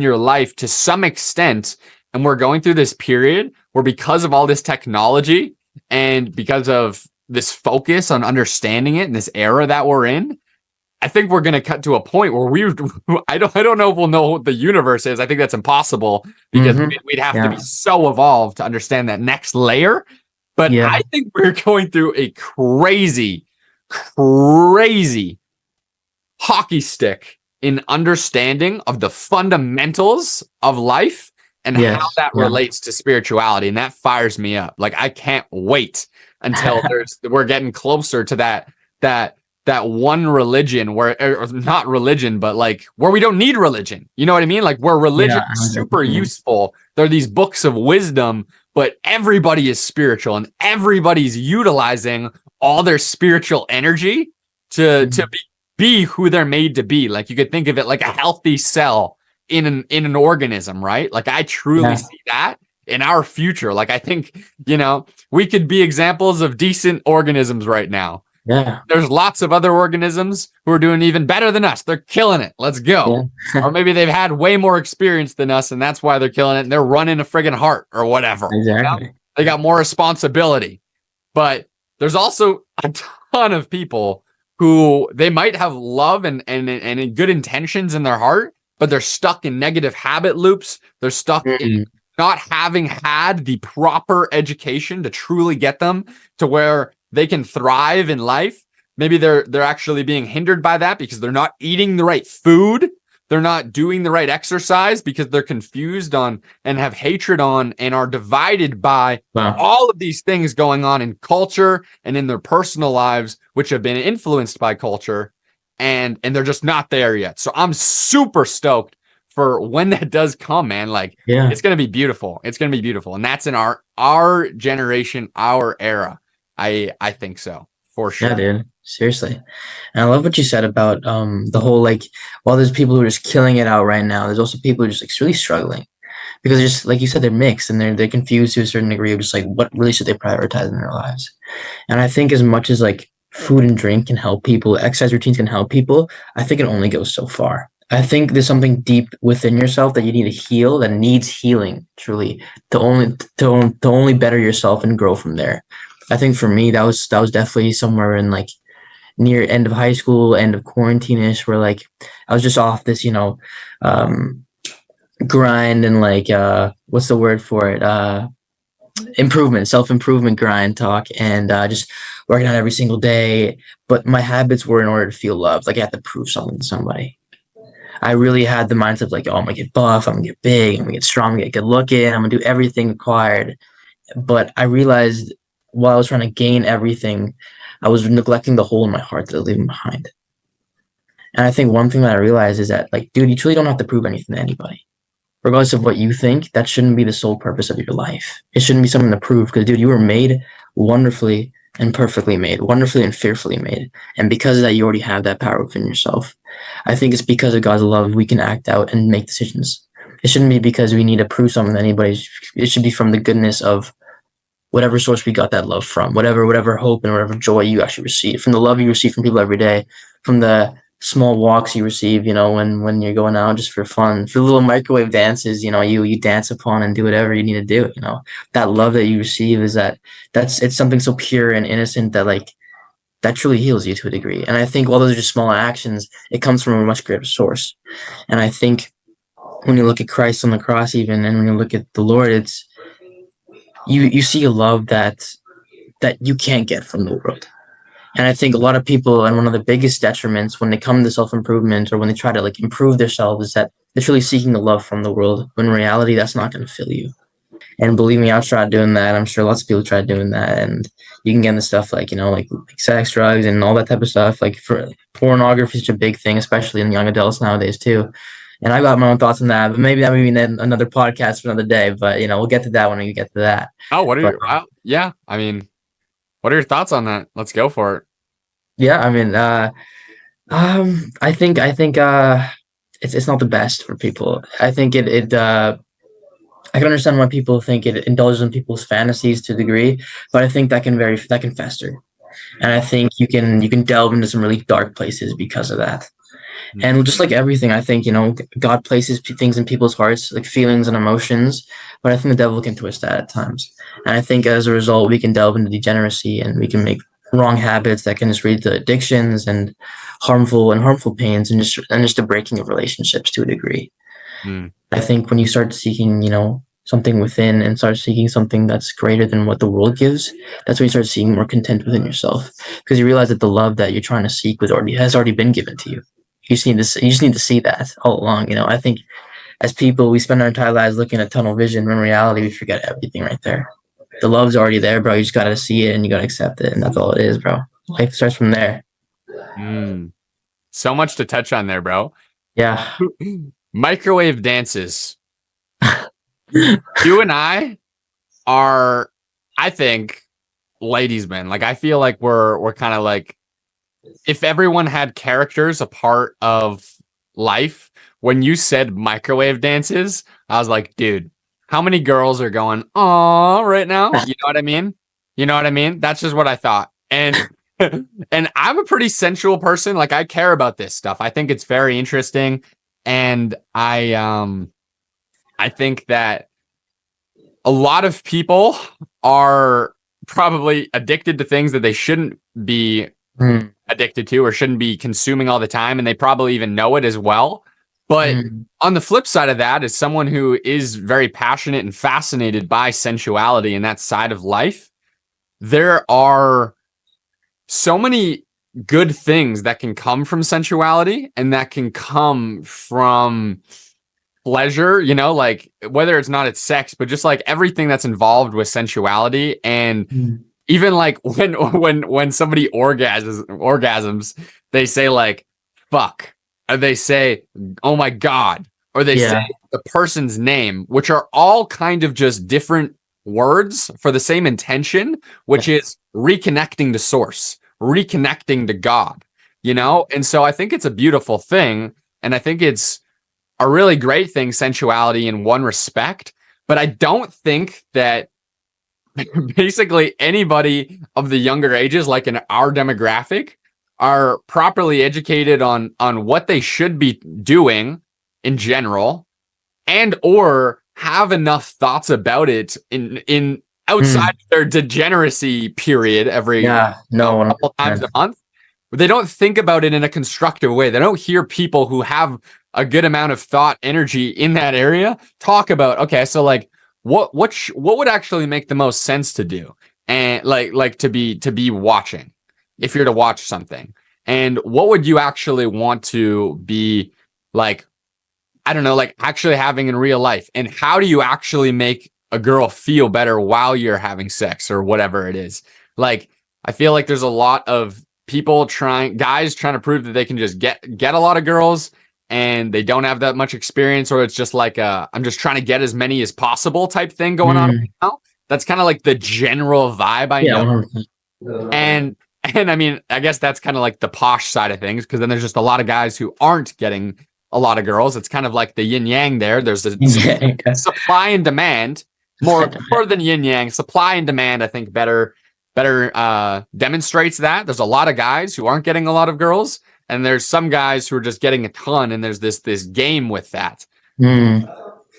your life to some extent. And we're going through this period where, because of all this technology and because of this focus on understanding it in this era that we're in, I think we're going to cut to a point where I don't know if we'll know what the universe is. I think that's impossible because we'd have to be so evolved to understand that next layer. But Yeah. I think we're going through a crazy hockey stick in understanding of the fundamentals of life and Yes. how that Yeah. relates to spirituality. And that fires me up. Like, I can't wait until we're getting closer to that one religion where, or not religion, but like where we don't need religion. You know what I mean? Like, where religion Yeah, is super 100%. useful. There are these books of wisdom, but everybody is spiritual and everybody's utilizing all their spiritual energy to be who they're made to be. Like, you could think of it like a healthy cell in an organism, right? Like, I truly Yeah. see that in our future. Like, I think, we could be examples of decent organisms right now. Yeah. There's lots of other organisms who are doing even better than us. They're killing it. Let's go. Yeah. Or maybe they've had way more experience than us, and that's why they're killing it. And they're running a friggin' heart or whatever. Exactly. They got more responsibility. But there's also a ton of people who they might have love and good intentions in their heart, but they're stuck in negative habit loops. They're stuck in not having had the proper education to truly get them to where they can thrive in life. Maybe they're actually being hindered by that because they're not eating the right food. They're not doing the right exercise because they're confused on and have hatred on and are divided by all of these things going on in culture and in their personal lives, which have been influenced by culture, and they're just not there yet. So I'm super stoked for when that does come, man. Like, it's going to be beautiful. It's going to be beautiful. And that's in our generation, our era. I think so, for sure. Yeah, dude. Seriously. And I love what you said about the whole, like, while there's people who are just killing it out right now, there's also people who are just like really struggling because just like you said, they're mixed and they're confused to a certain degree of just like what really should they prioritize in their lives. And I think as much as like food and drink can help people, exercise routines can help people, I think it only goes so far. I think there's something deep within yourself that you need to heal, that needs healing truly to only better yourself and grow from there. I think for me, that was definitely somewhere in like near end of high school, end of quarantine-ish, where like I was just off this, grind and like what's the word for it? Self-improvement grind talk, and just working out every single day. But my habits were in order to feel loved. Like I had to prove something to somebody. I really had the mindset of like, oh, I'm gonna get buff, I'm gonna get big, I'm gonna get strong, I'm gonna get good looking, I'm gonna do everything required. But I realized while I was trying to gain everything, I was neglecting the hole in my heart that I was leaving behind. And I think one thing that I realized is that, like, dude, you truly don't have to prove anything to anybody. Regardless of what you think, that shouldn't be the sole purpose of your life. It shouldn't be something to prove because, dude, you were made wonderfully and perfectly made, wonderfully and fearfully made. And because of that, you already have that power within yourself. I think it's because of God's love we can act out and make decisions. It shouldn't be because we need to prove something to anybody. It should be from the goodness of whatever source we got that love from, whatever hope and whatever joy you actually receive, from the love you receive from people every day, from the small walks you receive, when you're going out just for fun, for the little microwave dances, you dance upon and do whatever you need to do, that love that you receive it's something so pure and innocent that like, that truly heals you to a degree. And I think while those are just small actions, it comes from a much greater source. And I think when you look at Christ on the cross even, and when you look at the Lord, it's, you see a love that you can't get from the world. And I think a lot of people, and one of the biggest detriments when they come to self-improvement or when they try to like improve themselves, is that they're truly seeking the love from the world, when in reality that's not going to fill you. And believe me, I've tried doing that. I'm sure lots of people tried doing that, and you can get into stuff like like sex, drugs, and all that type of stuff. Like for pornography is such a big thing, especially in young adults nowadays too. And I got my own thoughts on that, but maybe that would be another podcast for another day. But we'll get to that when we get to that. Oh, what are your? Yeah, I mean, what are your thoughts on that? Let's go for it. Yeah, I mean, I think it's not the best for people. I think I can understand why people think it indulges in people's fantasies to a degree, but I think that can fester, and I think you can delve into some really dark places because of that. And just like everything, I think, God places things in people's hearts, like feelings and emotions, but I think the devil can twist that at times. And I think as a result, we can delve into degeneracy and we can make wrong habits that can just lead to addictions and harmful pains and just the breaking of relationships to a degree. I think when you start seeking, something within and start seeking something that's greater than what the world gives, that's when you start seeing more content within yourself, because you realize that the love that you're trying to seek has already been given to you. you just need to see that all along. I think as people, we spend our entire lives looking at tunnel vision. When in reality, we forget everything right there. The love's already there, bro. You just gotta see it and you gotta accept it, and that's all it is, bro. Life starts from there. Mm. So much to touch on there, bro. Yeah. Microwave dances. You and I are, I think, ladies' men. Like, I feel like we're kind of like, if everyone had characters a part of life, when you said microwave dances, I was like, dude, how many girls are going, oh, right now? You know what I mean? You know what I mean? That's just what I thought. And and I'm a pretty sensual person. Like, I care about this stuff. I think it's very interesting. And I think that a lot of people are probably addicted to things that they shouldn't be Mm, addicted to or shouldn't be consuming all the time, and they probably even know it as well. But on the flip side of that, as someone who is very passionate and fascinated by sensuality and that side of life, there are so many good things that can come from sensuality and that can come from pleasure, like whether it's not its sex, but just like everything that's involved with sensuality. And mm, even like when somebody orgasms, they say like fuck, or they say oh my god, or they say yeah. the person's name, which are all kind of just different words for the same intention, which is reconnecting to source, reconnecting to God. And so I think it's a beautiful thing, and I think it's a really great thing, sensuality in one respect. But I don't think that basically anybody of the younger ages, like in our demographic, are properly educated on what they should be doing in general, and or have enough thoughts about it in outside Mm, their degeneracy period every yeah. No, couple times 100%. a month. But they don't think about it in a constructive way. They don't hear people who have a good amount of thought energy in that area talk about, okay, so like what would actually make the most sense to do, and like to be watching, if you're to watch something, and what would you actually want to be like, I don't know, like actually having in real life, and how do you actually make a girl feel better while you're having sex or whatever it is. Like, I feel like there's a lot of guys trying to prove that they can just get a lot of girls, and they don't have that much experience, or it's just like I'm just trying to get as many as possible type thing going on Mm, right now. That's kind of like the general vibe I yeah, know. 100%. And I mean, I guess that's kind of like the posh side of things, because then there's just a lot of guys who aren't getting a lot of girls. It's kind of like the yin yang there. There's the Yeah. supply and demand, more than yin yang. Supply and demand, I think, better demonstrates that. There's a lot of guys who aren't getting a lot of girls, and there's some guys who are just getting a ton, and there's this game with that. Mm,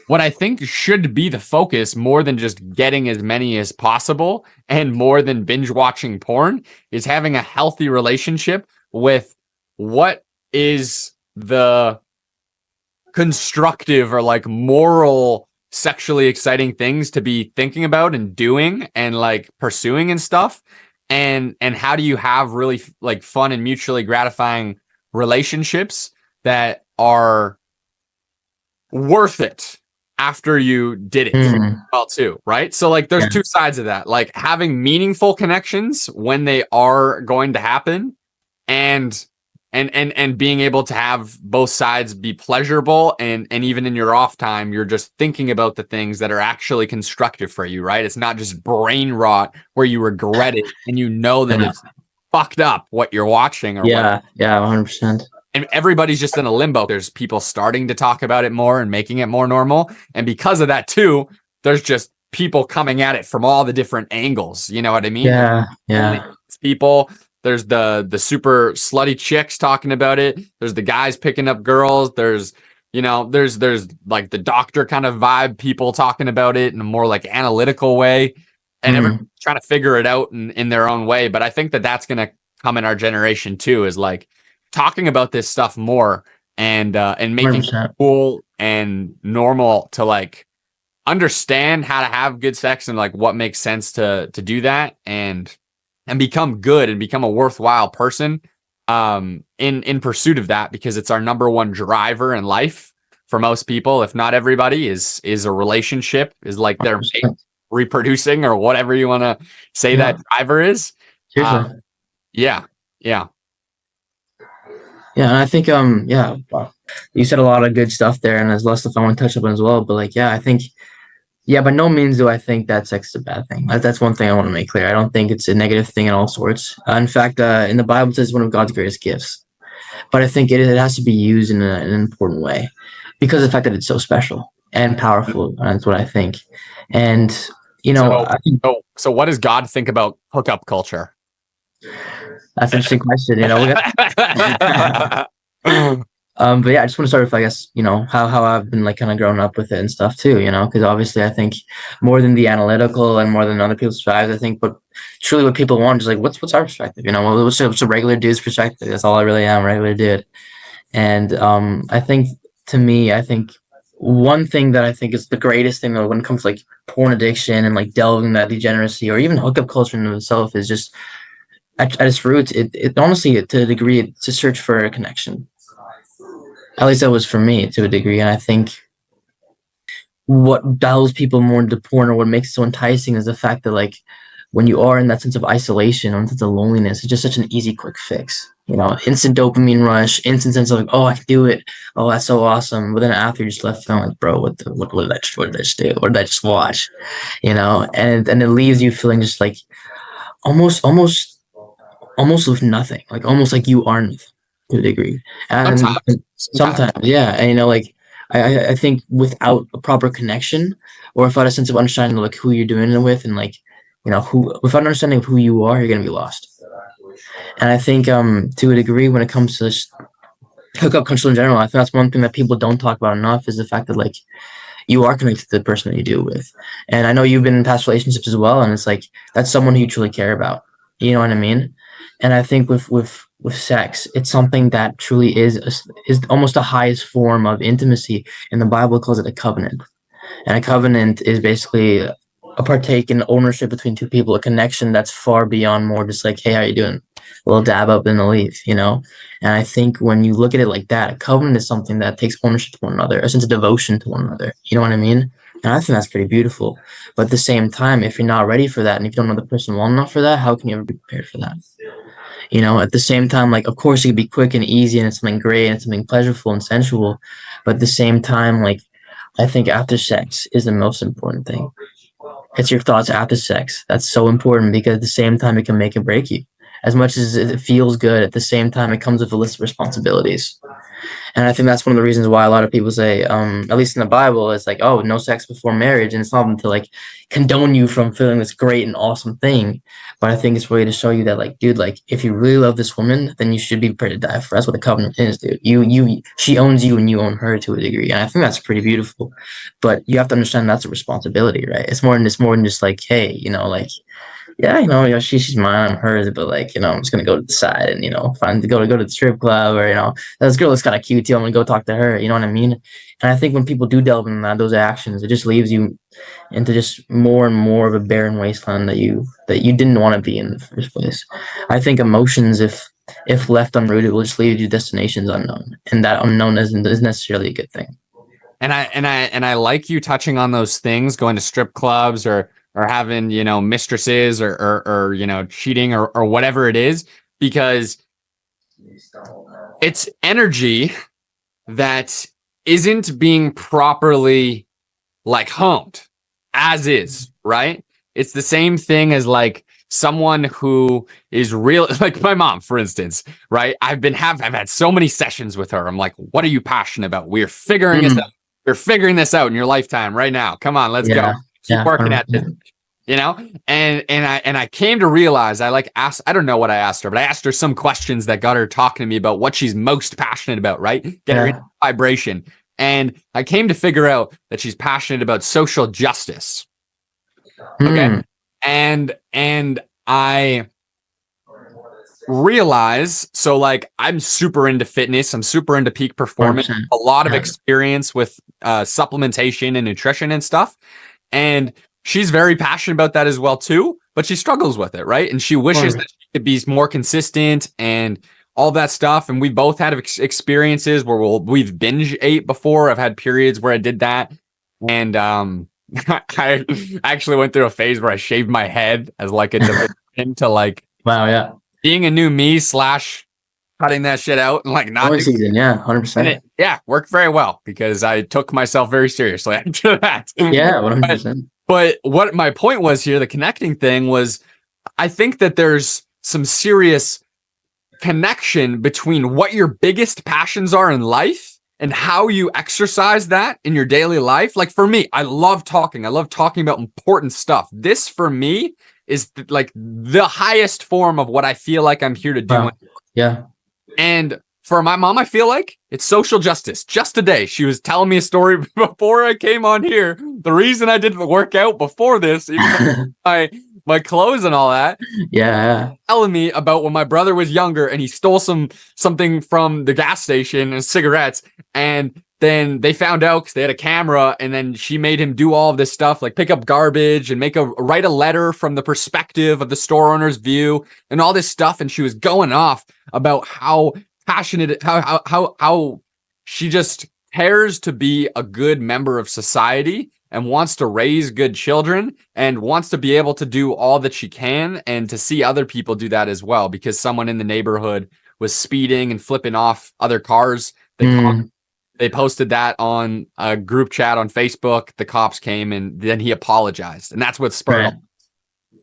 What I think should be the focus, more than just getting as many as possible and more than binge watching porn, is having a healthy relationship with what is the constructive or like moral sexually exciting things to be thinking about and doing and like pursuing and stuff, and how do you have really like fun and mutually gratifying relationships that are worth it after you did it mm, well too, right? So like there's yeah. two sides of that, like having meaningful connections when they are going to happen, and and being able to have both sides be pleasurable, and even in your off time you're just thinking about the things that are actually constructive for you, right? It's not just brain rot where you regret it and you know that Yeah. it's fucked up what you're watching or what. Yeah. Yeah. 100%. And everybody's just in a limbo. There's people starting to talk about it more and making it more normal, and because of that too, there's just people coming at it from all the different angles, you know what I mean? There's Yeah. only Yeah. people, there's the super slutty chicks talking about it, there's the guys picking up girls, there's like the doctor kind of vibe people talking about it in a more like analytical way, and everyone's Mm, trying to figure it out in their own way. But I think that that's going to come in our generation too, is like talking about this stuff more, and making it 100%. cool and normal to like understand how to have good sex, and like what makes sense to do that, and become good and become a worthwhile person in pursuit of that, because it's our number one driver in life for most people, if not everybody, is a relationship, is like their mate reproducing or whatever you want to say that driver is. Seriously. Yeah. Yeah, and I think wow. You said a lot of good stuff there, and there's a lot of stuff I want to touch on as well. But like, I think by no means do I think that sex is a bad thing. That's one thing I want to make clear. I don't think it's a negative thing in all sorts. In fact, in the Bible, it says one of God's greatest gifts. But I think it has to be used in an important way because of the fact that it's so special and powerful. That's what I think. And I think So what does God think about hookup culture? that's an interesting question. But yeah, I just want to start with, I guess, how I've been like kind of growing up with it and stuff too, because obviously I think more than the analytical and more than other people's perspectives, I think what people want is like, what's our perspective? What's a regular dude's perspective? That's all I really am, regular dude. And I think one thing that I think is the greatest thing though when it comes to like porn addiction and like delving that degeneracy or even hookup culture in itself is just at its roots, it honestly to a degree it's a search for a connection. At least that was for me to a degree. And I think what dials people more into porn or what makes it so enticing is the fact that like when you are in that sense of isolation or in sense of loneliness, it's just such an easy, quick fix. Instant dopamine rush, instant sense of like, oh, I can do it. Oh, that's so awesome. But then after you're just left feeling like, bro, what did I just do? What did I just watch? And it leaves you feeling just like almost with nothing, like almost like you are nothing to a degree. And sometimes, yeah. And like I think without a proper connection or without a sense of understanding like who you're doing it with and like without understanding of who you are, you're gonna be lost. And I think to a degree when it comes to this hookup culture in general, I think that's one thing that people don't talk about enough is the fact that like you are connected to the person that you do it with. And I know you've been in past relationships as well, and it's like that's someone who you truly care about. You know what I mean? And I think with sex, it's something that truly is almost the highest form of intimacy, and the Bible calls it a covenant. And a covenant is basically a partake in ownership between two people, a connection that's far beyond more just like, hey, how you doing? A little dab up and a leave, And I think when you look at it like that, a covenant is something that takes ownership to one another, a sense of devotion to one another. You know what I mean? And I think that's pretty beautiful. But at the same time, if you're not ready for that and if you don't know the person well enough for that, how can you ever be prepared for that? At the same time, like, of course, it could be quick and easy and it's something great and it's something pleasurable and sensual. But at the same time, like, I think after sex is the most important thing. It's your thoughts after sex. That's so important because at the same time, it can make and break you. As much as it feels good, at the same time, it comes with a list of responsibilities. And I think that's one of the reasons why a lot of people say, at least in the Bible, it's like, oh, no sex before marriage. And it's not to like condone you from feeling this great and awesome thing. But I think it's really to show you that like, dude, like if you really love this woman, then you should be prepared to die for her. That's what the covenant is, dude. She owns you and you own her to a degree. And I think that's pretty beautiful. But you have to understand that's a responsibility, right? It's more than just like, hey, like, yeah, she's mine, I'm hers, but like, I'm just gonna go to the side and find to go to the strip club or this girl looks kind of cute too. I'm gonna go talk to her. You know what I mean? And I think when people do delve into those actions, it just leaves you into just more and more of a barren wasteland that you didn't want to be in the first place. I think emotions, if left unrooted, will just lead you to destinations unknown, and that unknown isn't necessarily a good thing. And I like you touching on those things, going to strip clubs or having, mistresses or cheating or whatever it is, because it's energy that isn't being properly like honed as is, right? It's the same thing as like someone who is real, like my mom, for instance, right? I've had so many sessions with her. I'm like, what are you passionate about? We're figuring this out. We're figuring this out in your lifetime right now. Come on, let's go. Keep working at this. And I came to realize I don't know what I asked her, but I asked her some questions that got her talking to me about what she's most passionate about, right? Get her into vibration. And I came to figure out that she's passionate about social justice. Okay. And I realize, so like I'm super into fitness, I'm super into peak performance, 100%. A lot of experience with supplementation and nutrition and stuff. And she's very passionate about that as well too, but she struggles with it, right? And she wishes that she could be more consistent and all that stuff. And we both had experiences where we've binge ate before. I've had periods where I did that. And I actually went through a phase where I shaved my head as like a diversion to like Wow, yeah. being a new me / cutting that shit out and like not Always season, yeah, 100%. worked very well because I took myself very seriously after that. Yeah, 100%. But what my point was here, the connecting thing was, I think that there's some serious connection between what your biggest passions are in life and how you exercise that in your daily life. Like for me, I love talking. I love talking about important stuff. This for me is like the highest form of what I feel like I'm here to do. Wow. Yeah. And for my mom, I feel like it's social justice. Just today, she was telling me a story before I came on here. The reason I didn't work out before this, even my clothes and all that. Yeah. Telling me about when my brother was younger and he stole something from the gas station and cigarettes. And then they found out because they had a camera, and then she made him do all of this stuff, like pick up garbage and write a letter from the perspective of the store owner's view and all this stuff. And she was going off about how passionate, how she just cares to be a good member of society and wants to raise good children and wants to be able to do all that she can and to see other people do that as well, because someone in the neighborhood was speeding and flipping off other cars. They posted that on a group chat on Facebook. The cops came and then he apologized, and that's what spurred.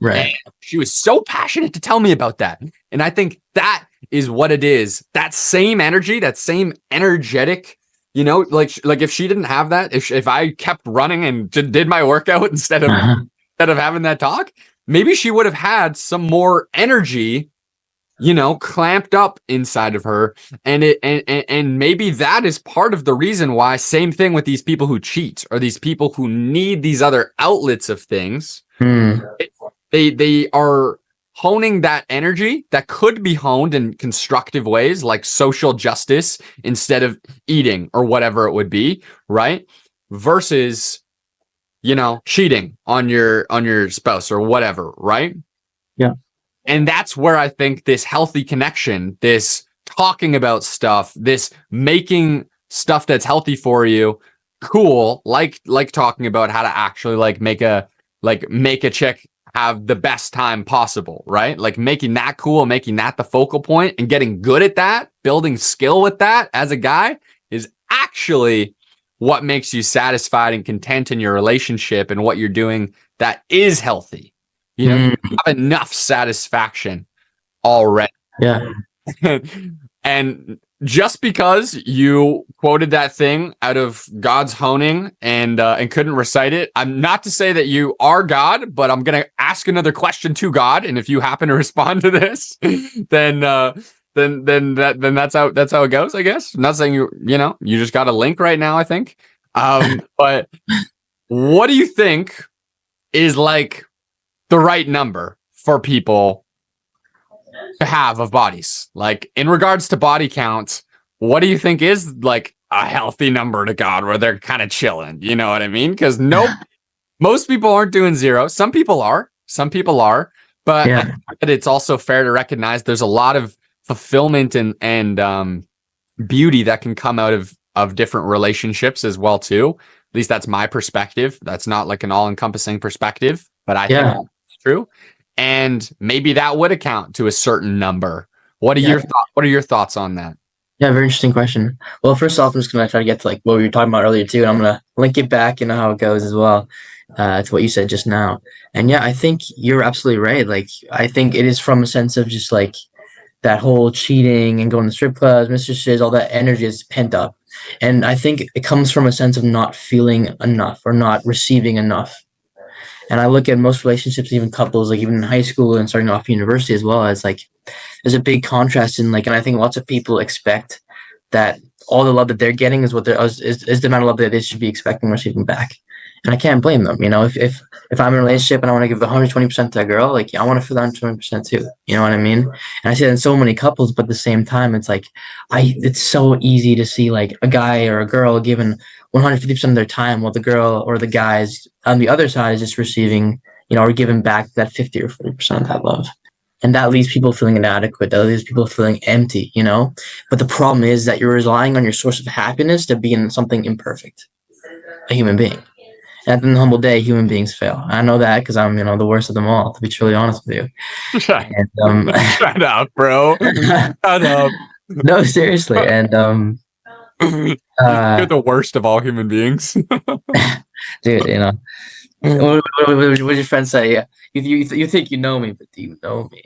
Right. And she was so passionate to tell me about that. And I think that is what it is. That same energy, that same energetic, like if she didn't have that, if I kept running and did my workout instead of having that talk, maybe she would have had some more energy, clamped up inside of her. And maybe that is part of the reason why, same thing with these people who cheat or these people who need these other outlets of things. They are honing that energy that could be honed in constructive ways, like social justice instead of eating or whatever it would be, right? Versus, cheating on your spouse or whatever, right? Yeah. And that's where I think this healthy connection, this talking about stuff, this making stuff that's healthy for you cool, like talking about how to actually make a chick have the best time possible, right? Like making that cool, making that the focal point and getting good at that, building skill with that as a guy is actually what makes you satisfied and content in your relationship and what you're doing that is healthy. You have enough satisfaction already. Yeah. And just because you quoted that thing out of God's honing and couldn't recite it, I'm not to say that you are God, but I'm gonna ask another question to God, and if you happen to respond to this, then that's how it goes, I guess. I'm not saying you just got a link right now, I think. But what do you think is like the right number for people to have of bodies? Like in regards to body count, what do you think is like a healthy number to God where they're kind of chilling? You know what I mean? Because most people aren't doing 0. Some people are, but I think that it's also fair to recognize there's a lot of fulfillment and beauty that can come out of different relationships as well too. At least that's my perspective. That's not like an all-encompassing perspective, but I think it's true. And maybe that would account to a certain number. What are your thoughts on that? Yeah, very interesting question. Well, first off, I'm just gonna try to get to like what we were talking about earlier too, and I'm gonna link it back, how it goes as well, to what you said just now. And yeah, I think you're absolutely right. Like, I think it is from a sense of just like that whole cheating and going to strip clubs, mistresses, all that energy is pent up, and I think it comes from a sense of not feeling enough or not receiving enough. And I look at most relationships, even couples, like even in high school and starting off university as well, as like there's a big contrast in like, and I think lots of people expect that all the love that they're getting is what is the amount of love that they should be expecting receiving back. And I can't blame them. If I'm in a relationship and I want to give 120% to a girl, like I want to feel 120% too. You know what I mean? And I see that in so many couples, but at the same time, it's like it's so easy to see like a guy or a girl given 150% of their time, while the girl or the guys on the other side is just receiving, or giving back that 50 or 40% of that love. And that leaves people feeling inadequate. That leaves people feeling empty, you know? But the problem is that you're relying on your source of happiness to be in something imperfect, a human being. And at the humble day, human beings fail. I know that because I'm, the worst of them all, to be truly honest with you. And, Shut up, bro. Shut up. no, seriously. And You're the worst of all human beings. dude, what did your friend say? Yeah, you think you know me, but do you know me?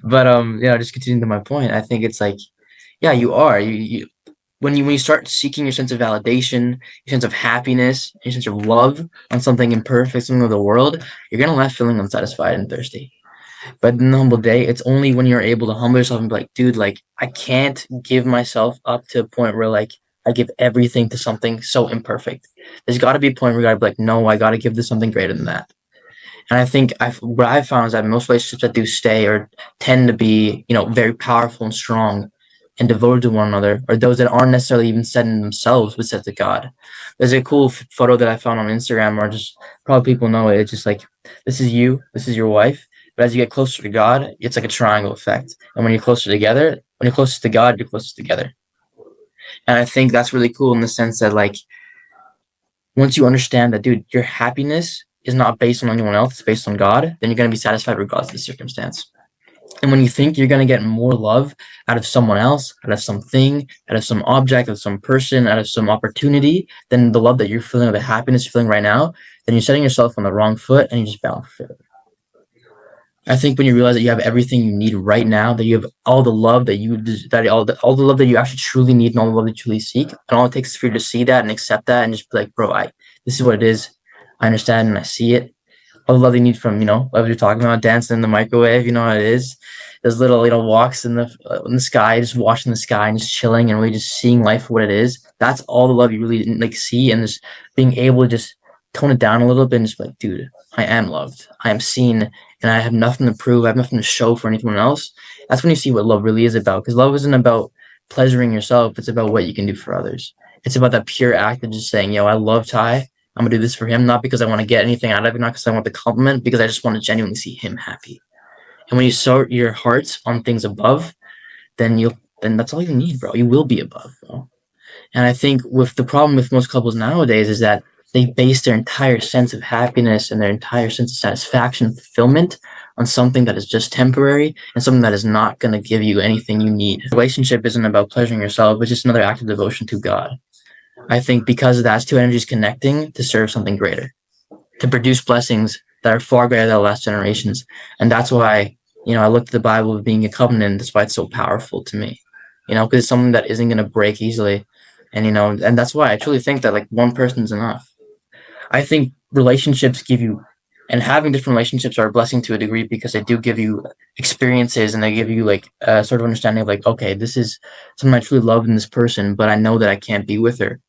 But just continuing to my point, I think it's like, yeah, you are. When you start seeking your sense of validation, your sense of happiness, your sense of love on something imperfect, something of the world, you're gonna left feeling unsatisfied and thirsty. But in the humble day, it's only when you're able to humble yourself and be like, dude, like I can't give myself up to a point where like I give everything to something so imperfect. There's got to be a point where you got to be like, no, I got to give this something greater than that. And I think what I've found is that most relationships that do stay or tend to be, very powerful and strong and devoted to one another, or those that aren't necessarily even set in themselves, but set to God. There's a cool photo that I found on Instagram, or just probably people know it. It's just like, this is you, this is your wife. But as you get closer to God, it's like a triangle effect. And when you're closer together, when you're closer to God, you're closer together. And I think that's really cool in the sense that, like, once you understand that, dude, your happiness is not based on anyone else, it's based on God, then you're going to be satisfied regardless of the circumstance. And when you think you're going to get more love out of someone else, out of something, out of some object, out of some person, out of some opportunity, than the love that you're feeling or the happiness you're feeling right now, then you're setting yourself on the wrong foot and you're just bound for failure. I think when you realize that you have everything you need right now, that you have all the love that all the love that you actually truly need and all the love that you truly seek, and all it takes is for you to see that and accept that and just be like, bro, this is what it is. I understand and I see it. All the love you need from, what you're talking about, dancing in the microwave, you know what it is. Those little, walks in the sky, just watching the sky and just chilling and really just seeing life for what it is. That's all the love you really like see, and just being able to just tone it down a little bit and just be like, dude, I am loved. I am seen, and I have nothing to prove. I have nothing to show for anyone else. That's when you see what love really is about. Because love isn't about pleasuring yourself. It's about what you can do for others. It's about that pure act of just saying, I love Ty. I'm going to do this for him, not because I want to get anything out of it, not because I want the compliment, because I just want to genuinely see him happy. And when you sort your hearts on things above, then that's all you need, bro. You will be above, bro. And I think with the problem with most couples nowadays is that they base their entire sense of happiness and their entire sense of satisfaction and fulfillment on something that is just temporary and something that is not going to give you anything you need. A relationship isn't about pleasuring yourself, but just another act of devotion to God. I think because that's two energies connecting to serve something greater, to produce blessings that are far greater than the last generations. And that's why, I looked at the Bible as being a covenant. That's why it's so powerful to me, because it's something that isn't going to break easily. And, and that's why I truly think that like one person's enough. I think relationships give you, and having different relationships are a blessing to a degree because they do give you experiences and they give you like a sort of understanding of like, okay, this is something I truly love in this person, but I know that I can't be with her.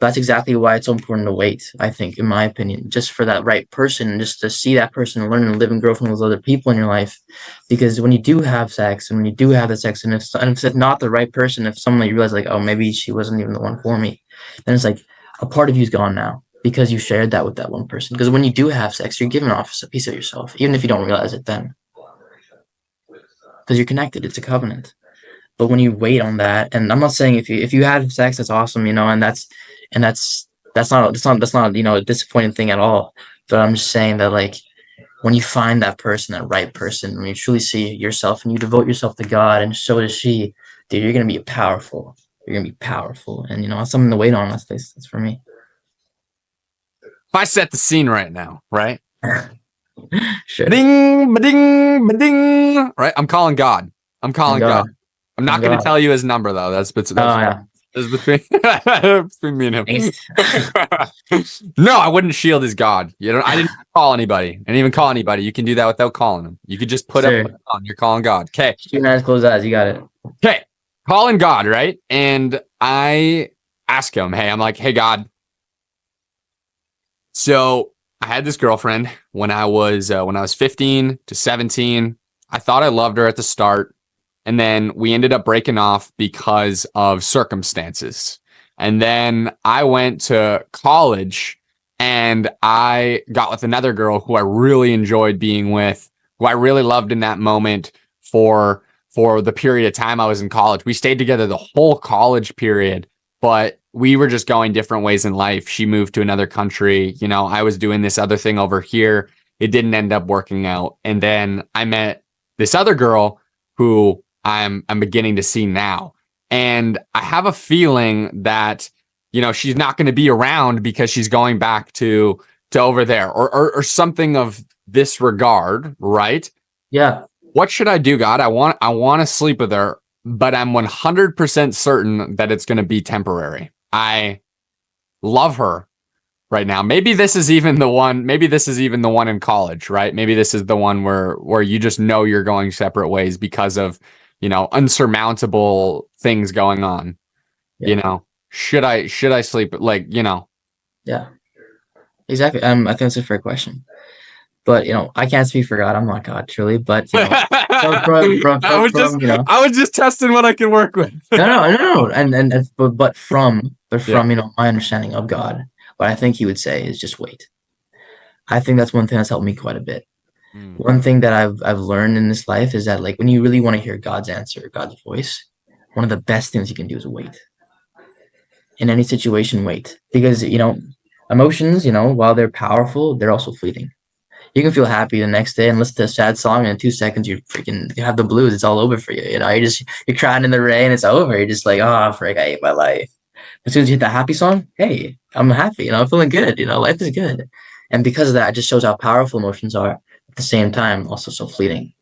That's exactly why it's so important to wait, I think, in my opinion, just for that right person, just to see that person and learn and live and grow from those other people in your life. Because when you do have sex and when you do have the sex, and if it's not the right person, if someone you realize like, oh, maybe she wasn't even the one for me, then it's like a part of you's gone now because you shared that with that one person. Because when you do have sex, you're giving off a piece of yourself, even if you don't realize it then. Because you're connected, it's a covenant. But when you wait on that, and I'm not saying if you had sex, that's awesome, and that's not a disappointing thing at all. But I'm just saying that like when you find that person, that right person, when you truly see yourself and you devote yourself to God, and so does she, dude, you're gonna be powerful. You're gonna be powerful, and that's something to wait on. That's for me. If I set the scene right now, right? Sure. Ba-ding, ba-ding, ba-ding. Right? I'm calling God. I'm calling God. I'm not going to tell you his number though. That's between me and him. No, I wouldn't shield his God. I didn't call anybody. I didn't even call anybody. You can do that without calling him. You could just put up on. You're calling God. Okay. Shooting eyes, closed eyes. You got it. Okay. Calling God, right? And I ask him, I'm like, hey God. So I had this girlfriend when I was 15 to 17. I thought I loved her at the start. And then we ended up breaking off because of circumstances. And then I went to college and I got with another girl who I really enjoyed being with, who I really loved in that moment for the period of time I was in college. We stayed together the whole college period, but we were just going different ways in life. She moved to another country. You know, I was doing this other thing over here. It didn't end up working out. And then I met this other girl who I'm beginning to see now. And I have a feeling that, you know, she's not going to be around because she's going back to over there or something of this regard, right? Yeah. What should I do, God? I want to sleep with her, but I'm 100% certain that it's going to be temporary. I love her right now. Maybe this is even the one. Maybe this is even the one in college, right? Maybe this is the one where you just know you're going separate ways because of, you know, unsurmountable things going on. Yeah. You know, should I sleep? Like, you know. Yeah. Exactly. I think that's a fair question. But, you know, I can't speak for God. I'm not God, truly. But, you know, I was just testing what I can work with. no. But from you know, my understanding of God, what I think he would say is just wait. I think that's one thing that's helped me quite a bit. One thing that I've learned in this life is that, like, when you really want to hear God's answer, God's voice, one of the best things you can do is wait. In any situation, wait. Because, you know, emotions, you know, while they're powerful, they're also fleeting. You can feel happy the next day and listen to a sad song, and in 2 seconds you have the blues. It's all over for you. You know, you're crying in the rain. It's over. You're just like, oh, frick, I hate my life. As soon as you hit that happy song, hey, I'm happy. You know, I'm feeling good. You know, life is good. And because of that, it just shows how powerful emotions are. At the same time, also so fleeting.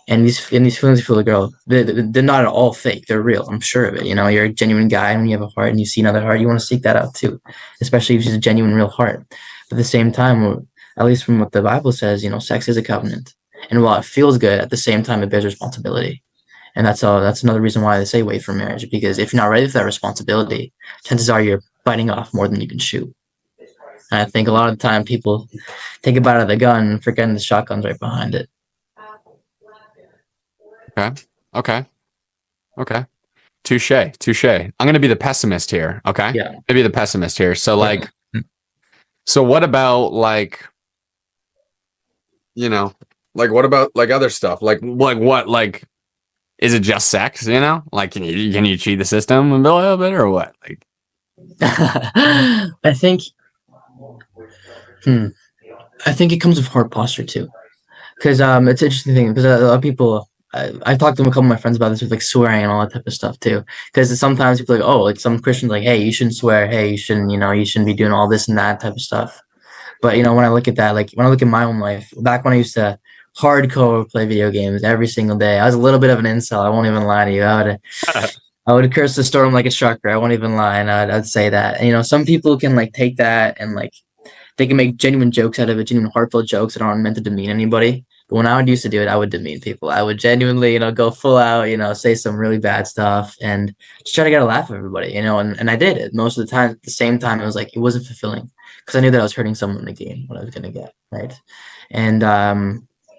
And these feelings you feel the girl, they're not at all fake. They're real. I'm sure of it. You know, you're a genuine guy, and when you have a heart and you see another heart, you want to seek that out too, especially if she's a genuine, real heart. But at the same time, at least from what the Bible says, you know, sex is a covenant. And while it feels good, at the same time, it bears responsibility. And that's another reason why they say wait for marriage, because if you're not ready for that responsibility, chances are you're biting off more than you can chew. And I think a lot of the time people take a bite out of the gun, forgetting the shotgun's right behind it. Okay. Touche. I'm going to be the pessimist here. Okay. Yeah. I'm going to be the pessimist here. So like, so what about like, you know, like what about like other stuff? Like what? Like, is it just sex? You know, like can you cheat the system a little bit or what? Like, I think it comes with heart posture too, because it's an interesting thing because a lot of people. I've talked to a couple of my friends about this with like swearing and all that type of stuff too. Because sometimes people are like, oh, like some Christians like, hey, you shouldn't swear. Hey, you shouldn't be doing all this and that type of stuff. But, you know, when I look at that, like when I look at my own life, back when I used to hardcore play video games every single day, I was a little bit of an incel. I won't even lie to you. I would curse the storm like a trucker. I won't even lie. And I'd say that. And, you know, some people can like take that and like they can make genuine jokes out of it, genuine heartfelt jokes that aren't meant to demean anybody. But when I would used to do it, I would demean people. I would genuinely, you know, go full out, you know, say some really bad stuff and just try to get a laugh at everybody, you know, and I did it most of the time. At the same time, it was like, it wasn't fulfilling because I knew that I was hurting someone to gain what I was going to get. Right. And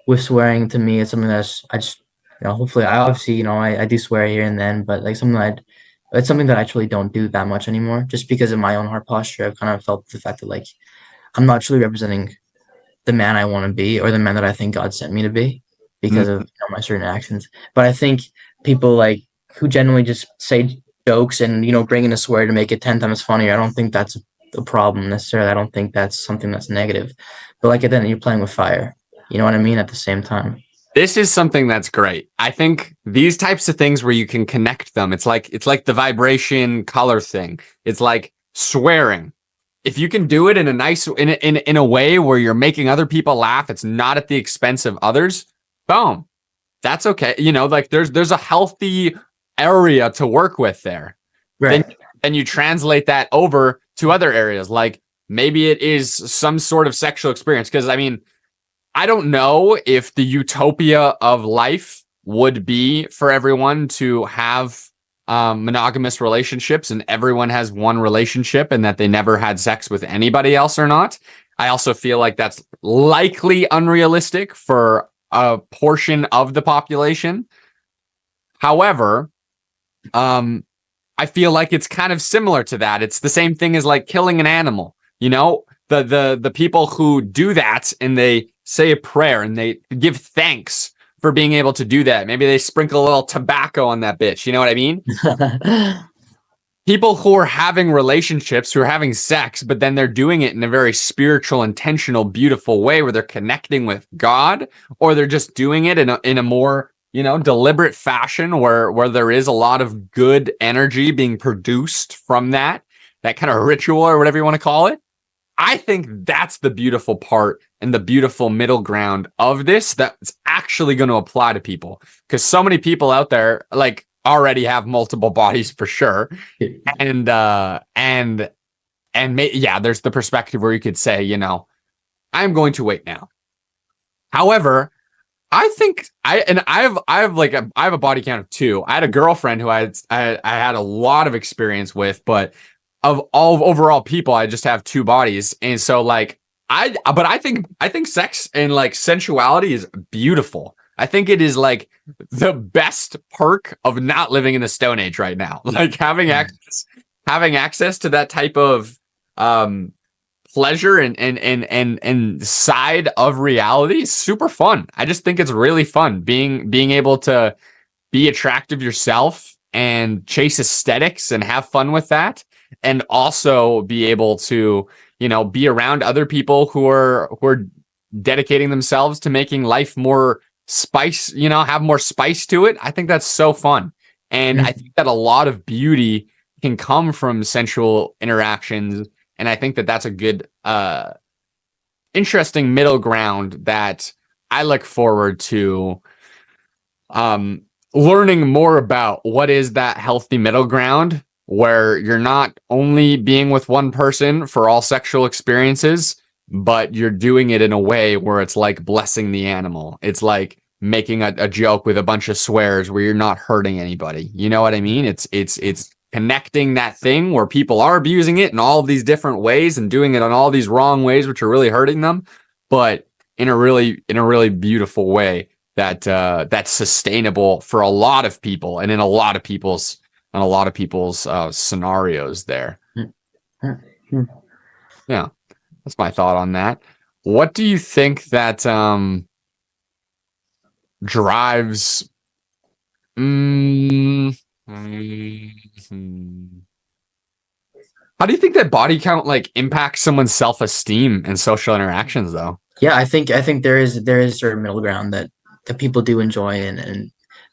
with swearing to me, it's something that's, I just, you know, hopefully I obviously, you know, I do swear here and then, but like it's something that I actually don't do that much anymore just because of my own heart posture. I've kind of felt the fact that like, I'm not truly representing the man I want to be or the man that I think God sent me to be because of, you know, my certain actions. But I think people like who genuinely just say jokes and, you know, bring in a swear to make it 10 times funnier. I don't think that's a problem necessarily. I don't think that's something that's negative. But like then you're playing with fire. You know what I mean? At the same time. this is something that's great. I think these types of things where you can connect them, it's like the vibration color thing. It's like swearing. If you can do it in a nice in a way where you're making other people laugh, it's not at the expense of others. Boom. That's okay. You know, like there's a healthy area to work with there. Right. Then you translate that over to other areas. Like maybe it is some sort of sexual experience. Because I mean, I don't know if the utopia of life would be for everyone to have monogamous relationships and everyone has one relationship and that they never had sex with anybody else or not. I also feel like that's likely unrealistic for a portion of the population. However, I feel like it's kind of similar to that. It's the same thing as like killing an animal. You know, the people who do that and they say a prayer and they give thanks for being able to do that. Maybe they sprinkle a little tobacco on that bitch. You know what I mean? People who are having relationships, who are having sex, but then they're doing it in a very spiritual, intentional, beautiful way where they're connecting with God, or they're just doing it in a more, deliberate fashion where there is a lot of good energy being produced from that kind of ritual or whatever you want to call it. I think that's the beautiful part and the beautiful middle ground of this that's actually going to apply to people, because so many people out there like already have multiple bodies for sure. And there's the perspective where you could say, I'm going to wait now. However, I think I have a body count of 2. I had a girlfriend who I had a lot of experience with, but of all overall people, I just have 2 bodies. And so like I think sex and like sensuality is beautiful. I think it is like the best perk of not living in the Stone Age right now. Like having access to that type of pleasure and side of reality is super fun. I just think it's really fun being able to be attractive yourself and chase aesthetics and have fun with that, and also be able to be around other people who are dedicating themselves to making life more spice, have more spice to it. I think that's so fun. And I think that a lot of beauty can come from sensual interactions. And I think that that's a good, interesting middle ground that I look forward to learning more about. What is that healthy middle ground where you're not only being with one person for all sexual experiences, but you're doing it in a way where it's like blessing the animal. It's like making a joke with a bunch of swears where you're not hurting anybody. You know what I mean? It's connecting that thing where people are abusing it in all of these different ways and doing it on all these wrong ways, which are really hurting them, but in a really beautiful way that's sustainable for a lot of people and in a lot of people's scenarios there. Yeah, that's my thought on that. What do you think that drives? How do you think that body count like impacts someone's self-esteem and social interactions, though? Yeah, I think there is a certain middle ground that people do enjoy,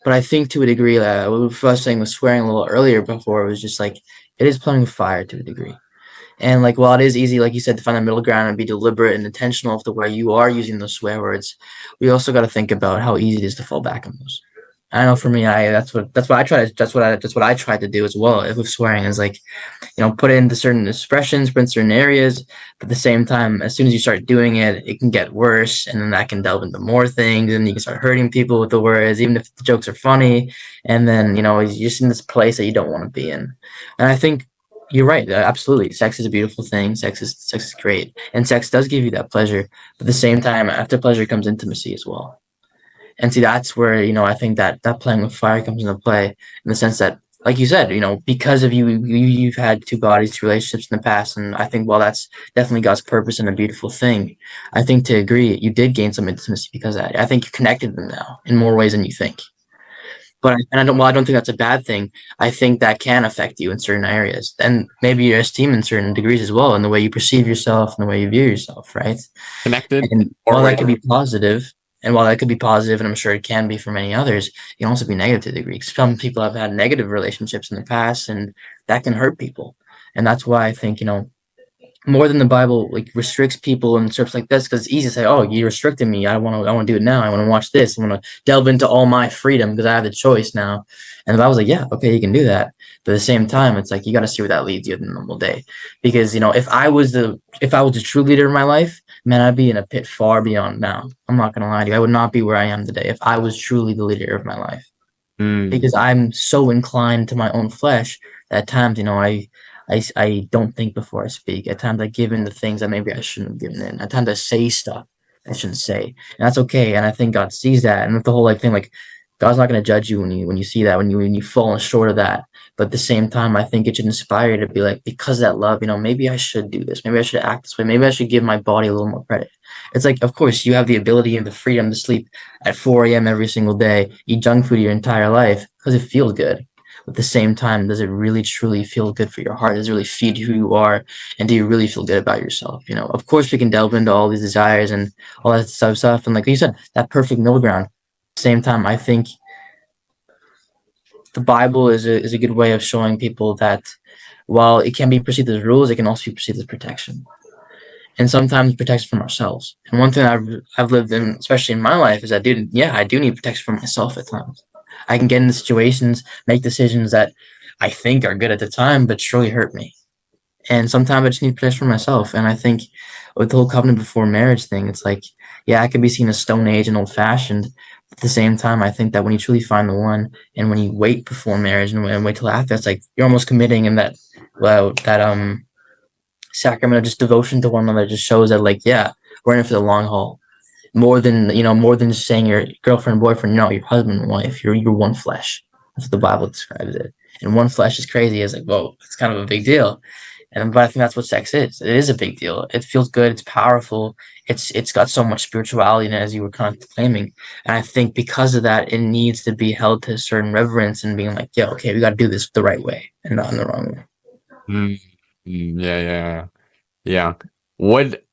but I think to a degree, what I was saying with swearing a little earlier before, it was just like it is playing with fire to a degree. And like while it is easy, like you said, to find a middle ground and be deliberate and intentional of the way you are using those swear words, we also got to think about how easy it is to fall back on those. I know for me, that's what I tried to do as well with swearing, is like, put into certain expressions, put in certain areas, but at the same time, as soon as you start doing it, it can get worse, and then that can delve into more things, and you can start hurting people with the words, even if the jokes are funny, and then you're just in this place that you don't want to be in. And I think you're right, absolutely. Sex is a beautiful thing. Sex is great, and sex does give you that pleasure. But at the same time, after pleasure comes intimacy as well. And see, that's where, I think that playing with fire comes into play, in the sense that, like you said, because of you've had 2 bodies, 2 relationships in the past. And I think, well, that's definitely God's purpose and a beautiful thing. I think, to agree, you did gain some intimacy because of that. I think you connected them now in more ways than you think. But I don't think that's a bad thing. I think that can affect you in certain areas, and maybe your esteem in certain degrees as well, and the way you perceive yourself and the way you view yourself, right? Connected. And while that could be positive, and I'm sure it can be for many others, it can also be negative to a degree. Some people have had negative relationships in the past, and that can hurt people. And that's why I think, more than the Bible like restricts people in trips like this, because it's easy to say, "Oh, you restricted me. I want to do it now. I want to watch this. I want to delve into all my freedom because I have the choice now." And the Bible's like, "Yeah, okay, you can do that." But at the same time, it's like you got to see where that leads you in a normal day. Because if I was the true leader of my life, man, I'd be in a pit far beyond now. I'm not gonna lie to you. I would not be where I am today if I was truly the leader of my life. Because I'm so inclined to my own flesh that at times, I don't think before I speak. At times I give in to things that maybe I shouldn't have given in. At times I say stuff I shouldn't say. And that's okay. And I think God sees that. And the whole thing, God's not going to judge you when you see that, when you fall short of that. But at the same time, I think it should inspire you to be like, because of that love, maybe I should do this. Maybe I should act this way. Maybe I should give my body a little more credit. It's like, of course, you have the ability and the freedom to sleep at 4 a.m. every single day, eat junk food your entire life because it feels good. But at the same time, does it really truly feel good for your heart? Does it really feed who you are? And do you really feel good about yourself? Of course, we can delve into all these desires and all that stuff. And like you said, that perfect middle ground. Same time, I think the Bible is a good way of showing people that while it can be perceived as rules, it can also be perceived as protection, and sometimes protection from ourselves. And one thing I've lived in, especially in my life, is that I do need protection from myself at times. I can get into situations, make decisions that I think are good at the time, but surely hurt me. And sometimes I just need protection for myself. And I think with the whole covenant before marriage thing, it's like, yeah, I could be seen as stone age and old fashioned. At the same time, I think that when you truly find the one, and when you wait before marriage and wait till after, it's like you're almost committing in that sacrament of just devotion to one another. Just shows that, like, yeah, we're in it for the long haul. More than just saying your girlfriend, boyfriend. No, your husband and wife. You're one flesh. That's what the Bible describes it. And one flesh is crazy. It's like, whoa, it's kind of a big deal. But I think that's what sex is. It is a big deal. It feels good. It's powerful. It's got so much spirituality in it, as you were kind of claiming. And I think because of that, it needs to be held to a certain reverence and being like, yeah, okay, we got to do this the right way and not in the wrong way. Yeah. Would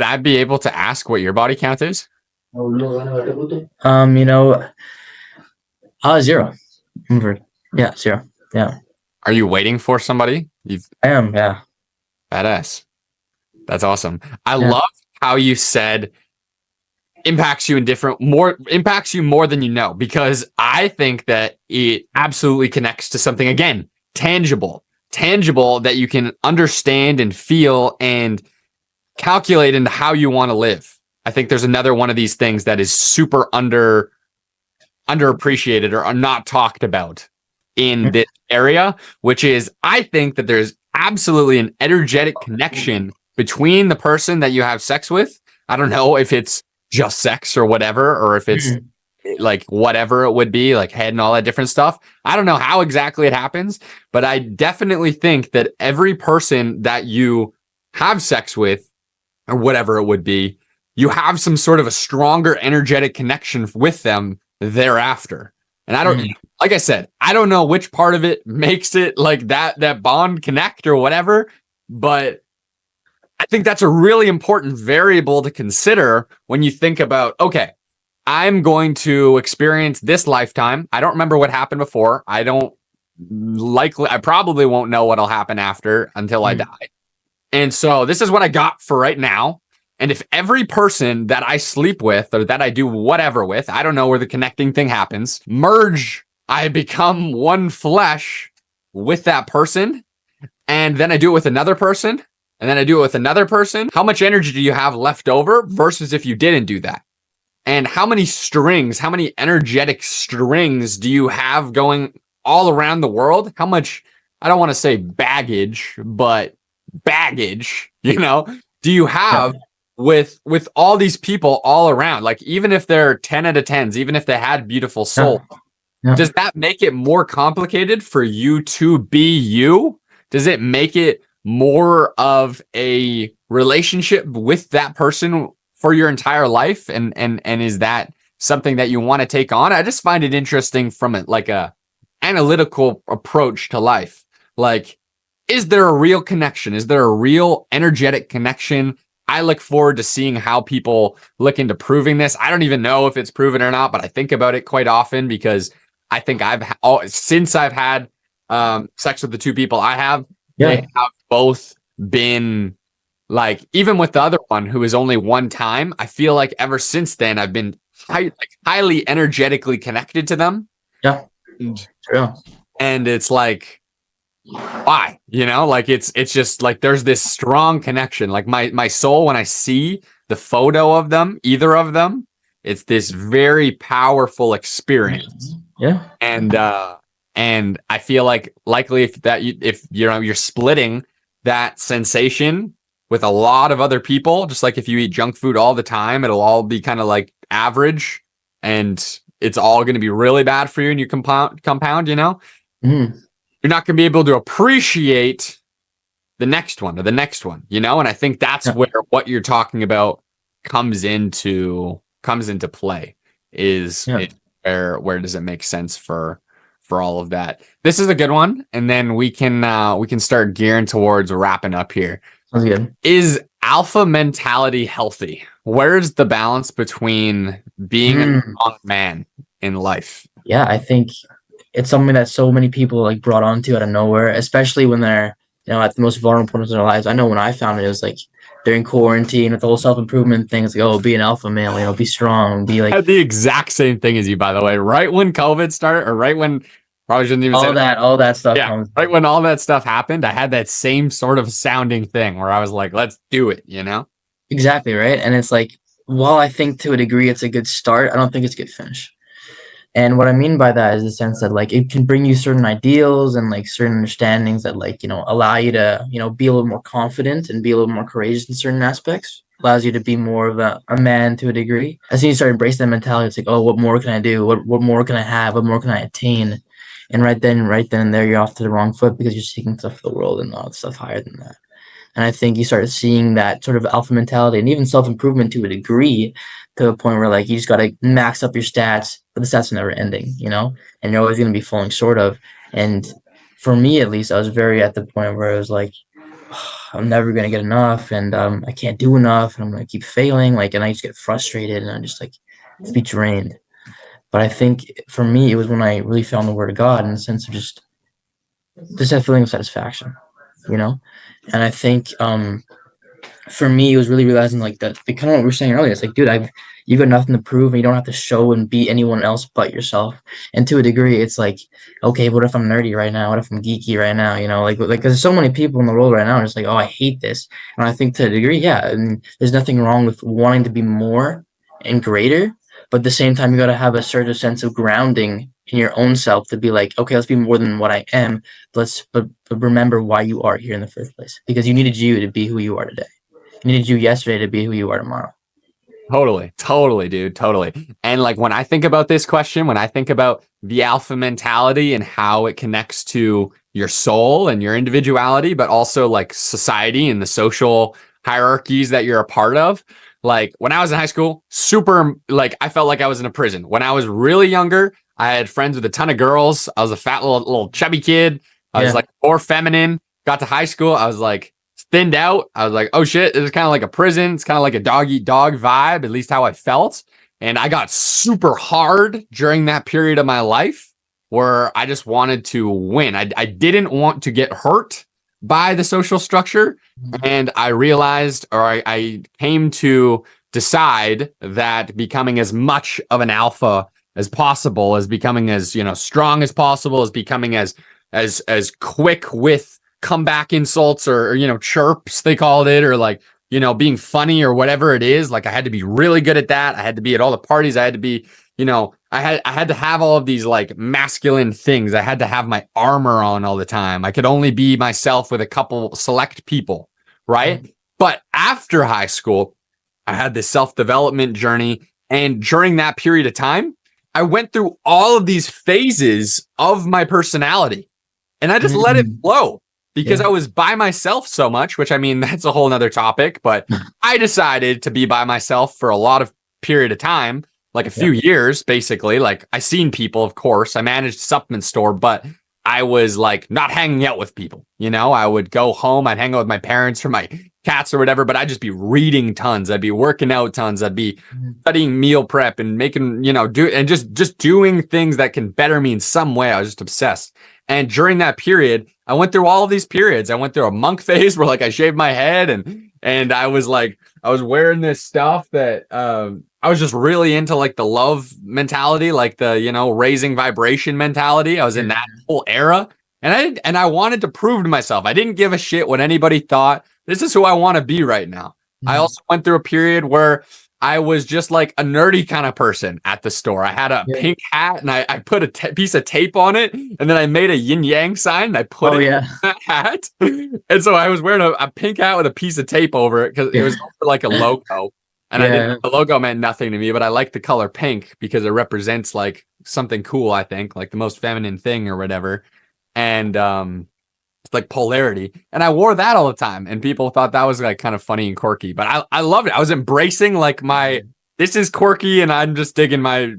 I be able to ask what your body count is? 0. Yeah, 0. Yeah. Are you waiting for somebody? I am, yeah. Badass. That's awesome. I love how you said impacts you more than you know, because I think that it absolutely connects to something, again, tangible that you can understand and feel and calculate into how you want to live. I think there's another one of these things that is super underappreciated or not talked about in this area, which is, I think that there's absolutely an energetic connection between the person that you have sex with. I don't know if it's just sex or whatever, or if it's like whatever it would be, like head and all that different stuff. I don't know how exactly it happens, but I definitely think that every person that you have sex with, or whatever it would be, you have some sort of a stronger energetic connection with them thereafter. And I don't, like I said, I don't know which part of it makes it like that bond connect or whatever, but I think that's a really important variable to consider when you think about, okay, I'm going to experience this lifetime. I don't remember what happened before. I probably won't know what'll happen after until I die. And so this is what I got for right now. And if every person that I sleep with or that I do whatever with, I don't know where the connecting thing happens, merge, I become one flesh with that person. And then I do it with another person. And then I do it with another person. How much energy do you have left over versus if you didn't do that? And how many energetic strings do you have going all around the world? How much, I don't want to say baggage, but baggage, do you have with all these people all around? Like, even if they're 10 out of 10s, even if they had beautiful soul, does that make it more complicated for you to be you? Does it make it more of a relationship with that person for your entire life? And is that something that you want to take on? I just find it interesting from a analytical approach to life. Like, is there a real connection? Is there a real energetic connection? I look forward to seeing how people look into proving this. I don't even know if it's proven or not, but I think about it quite often because I think since I've had sex with the two people I have, they have both been like, even with the other one who was only one time, I feel like ever since then I've been highly energetically connected to them. Yeah, true. And it's like, why? Like it's just like there's this strong connection. Like my soul, when I see the photo of them, either of them, it's this very powerful experience. Yeah. And I feel like likely if you're splitting that sensation with a lot of other people, just like if you eat junk food all the time, it'll all be kind of like average. And it's all going to be really bad for you and you compound, you know, Mhm. you're not going to be able to appreciate the next one or the next one, you know? And I think that's Yeah. where what you're talking about comes into play is Yeah. it where does it make sense for all of that. This is a good one, and then we can start gearing towards wrapping up here. Sounds good. Is alpha mentality healthy? Where's the balance between being a Mm. strong man in life? Yeah, I think it's something that so many people like brought onto out of nowhere, especially when they're, you know, at the most vulnerable points in their lives. I know when I found it, it was like during quarantine with the whole self-improvement thing. It's like, oh, be an alpha male, you know, be strong, be I like had the exact same thing as you, by the way. Right when COVID started, or right when probably shouldn't even say that. all that stuff Yeah, comes. right when all that stuff happened, I had that same sort of sounding thing where I was like, let's do it, you know? Exactly, right? And it's like, while I think to a degree it's a good start, I don't think it's a good finish. And what I mean by that is the sense that like it can bring you certain ideals and like certain understandings that like, you know, allow you to, you know, be a little more confident and be a little more courageous in certain aspects. Allows you to be more of a man to a degree. As soon as you start embracing that mentality, it's like, oh, what more can I do? What more can I have? What more can I attain? And right then and there, you're off to the wrong foot because you're seeking stuff for the world and all stuff higher than that. And I think you start seeing that sort of alpha mentality and even self-improvement to a degree, to a point where like you just got to max up your stats, but the stats are never ending, you know, and you're always going to be falling short of. And for me, at least, I was very at the point where I was like, I'm never going to get enough, and I can't do enough, and I'm going to keep failing. Like, and I just get frustrated and I just like be drained. But I think for me, it was when I really found the word of God in the sense of just that feeling of satisfaction, you know. And I think for me, it was really realizing like that, kind of what we were saying earlier. It's like, dude, you got nothing to prove, and you don't have to show and be anyone else but yourself. And to a degree, it's like, okay, what if I'm nerdy right now? What if I'm geeky right now? You know, like there's so many people in the world right now are just like, oh, I hate this. And I think to a degree, yeah, and there's nothing wrong with wanting to be more and greater, but at the same time, you got to have a certain sense of grounding in your own self to be like, okay, let's be more than what I am. But remember why you are here in the first place, because you needed you to be who you are today. You needed you yesterday to be who you are tomorrow. Totally, dude, totally. And like when I think about this question, when I think about the alpha mentality and how it connects to your soul and your individuality, but also like society and the social hierarchies that you're a part of. Like when I was in high school, super, like I felt like I was in a prison. When I was really younger, I had friends with a ton of girls. I was a fat little chubby kid. I was like more feminine. Got to high school, I was like thinned out. I was like, oh shit, this is kind of like a prison. It's kind of like a dog eat dog vibe, at least how I felt. And I got super hard during that period of my life where I just wanted to win. I didn't want to get hurt by the social structure. And I realized, or I came to decide that becoming as much of an alpha as possible, as becoming as, you know, strong as possible, as becoming as quick with comeback insults or, you know, chirps, they called it, or like, you know, being funny or whatever it is. Like I had to be really good at that. I had to be at all the parties. I had to be, you know, I had to have all of these like masculine things. I had to have my armor on all the time. I could only be myself with a couple select people, right? But after high school, I had this self-development journey. And during that period of time, I went through all of these phases of my personality and I just let it flow because I was by myself so much, which I mean, that's a whole nother topic, but I decided to be by myself for a lot of period of time, like a few years, basically. Like I seen people, of course, I managed a supplement store, but I was like not hanging out with people. You know, I would go home, I'd hang out with my parents or my cats or whatever, but I'd just be reading tons. I'd be working out tons. I'd be studying meal prep and making, you know, just doing things that can better me in some way. I was just obsessed. And during that period, I went through all of these periods. I went through a monk phase where like I shaved my head and I was like, I was wearing this stuff that I was just really into like the love mentality, like the, you know, raising vibration mentality. I was in that whole era. And I wanted to prove to myself, I didn't give a shit what anybody thought. This is who I want to be right now. I also went through a period where I was just like a nerdy kind of person at the store. I had a pink hat and I put a piece of tape on it and then I made a yin yang sign and I put it in that hat. And so I was wearing a pink hat with a piece of tape over it because it was like a logo. And I didn't, the logo meant nothing to me, but I like the color pink because it represents like something cool, I think, like the most feminine thing or whatever. And it's like polarity. And I wore that all the time. And people thought that was like kind of funny and quirky. But I loved it. I was embracing like this is quirky and I'm just doing my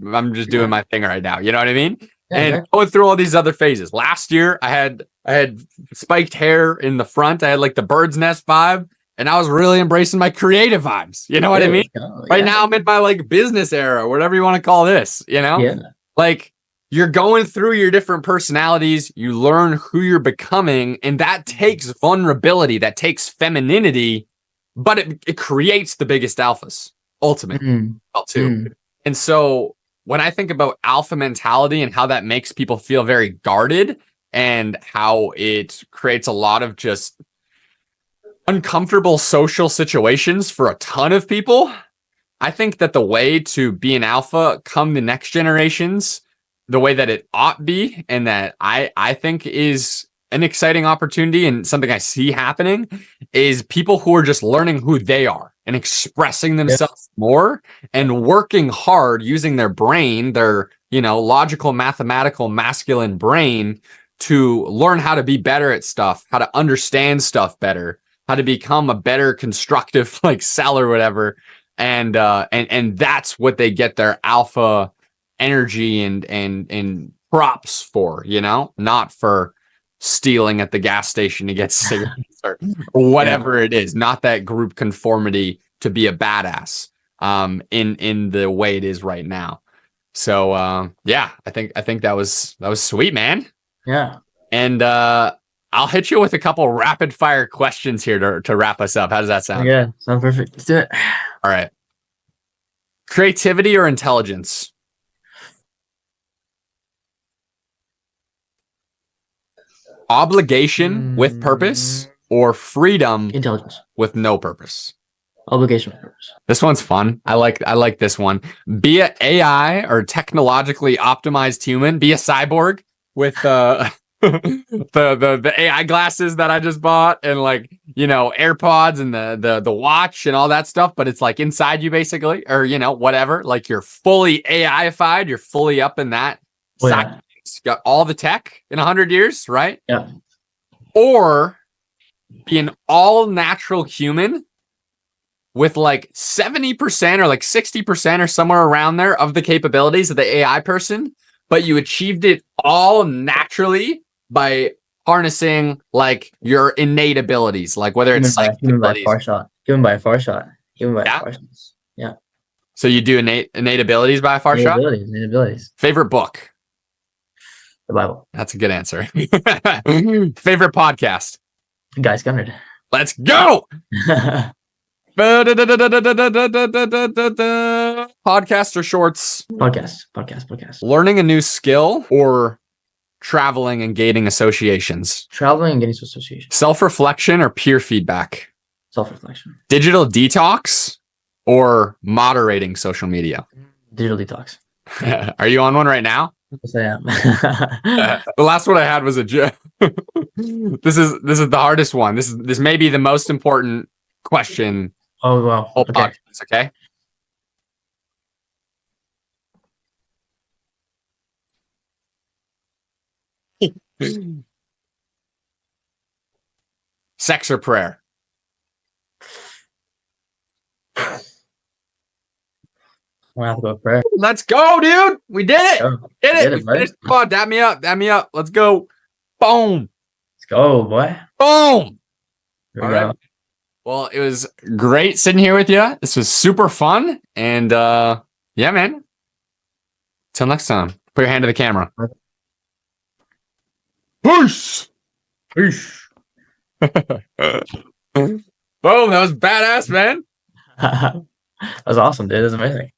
thing right now. You know what I mean? Yeah, and exactly. going through all these other phases. Last year I had spiked hair in the front. I had like the bird's nest vibe. And I was really embracing my creative vibes. You know what I mean? Right now I'm in my like business era, whatever you want to call this, you know? Yeah. Like you're going through your different personalities, you learn who you're becoming, and that takes vulnerability, that takes femininity, but it creates the biggest alphas, ultimately, too. And so when I think about alpha mentality and how that makes people feel very guarded and how it creates a lot of just uncomfortable social situations for a ton of people, I think that the way to be an alpha come the next generations, the way that it ought be, and that I think is an exciting opportunity and something I see happening, is people who are just learning who they are and expressing themselves more and working hard using their brain, their, logical, mathematical, masculine brain to learn how to be better at stuff, how to understand stuff better, how to become a better constructive like cell or whatever. And that's what they get their alpha energy and props for, not for stealing at the gas station to get cigarettes or whatever it is, not that group conformity to be a badass in the way it is right now. So I think that was sweet, man. Yeah. And I'll hit you with a couple rapid fire questions here to wrap us up. How does that sound? Yeah, sounds perfect. Let's do it. All right. Creativity or intelligence? Obligation with purpose or freedom Intelligence. with no purpose? Obligation with purpose. This one's fun. I like this one. Be an AI or technologically optimized human. Be a cyborg with the AI glasses that I just bought and AirPods and the watch and all that stuff, but it's like inside you basically, or whatever. Like you're fully AI-fied, you're fully up in that. Oh, yeah. You got all the tech in 100 years, right? Yeah. Or be an all natural human with like 70% or like 60% or somewhere around there of the capabilities of the AI person, but you achieved it all naturally by harnessing like your innate abilities, like whether it's human by far shot. Human by far shot. Yeah. So you do innate abilities by a far shot? Innate abilities. Favorite book? The Bible. That's a good answer. Favorite podcast? Guys Gunnered. Let's go. Podcast or shorts? Podcast. Learning a new skill or traveling and gaining associations? Traveling and getting associations. Self-reflection or peer feedback? Self-reflection. Digital detox or moderating social media? Digital detox. Are you on one right now? Yes, I am. The last one I had was a joke. This is the hardest one. This may be the most important question. Oh wow. Okay. Podcast, okay. Sex or prayer? We'll have to go with prayer. Let's go, dude. We did it. We finished the pod. Dab me up. Let's go. Boom. Let's go, boy. Boom. Here we go. Right. Well, it was great sitting here with you. This was super fun. And yeah, man. Till next time. Put your hand to the camera. Peace. Boom. That was badass, man. That was awesome, dude. That was amazing.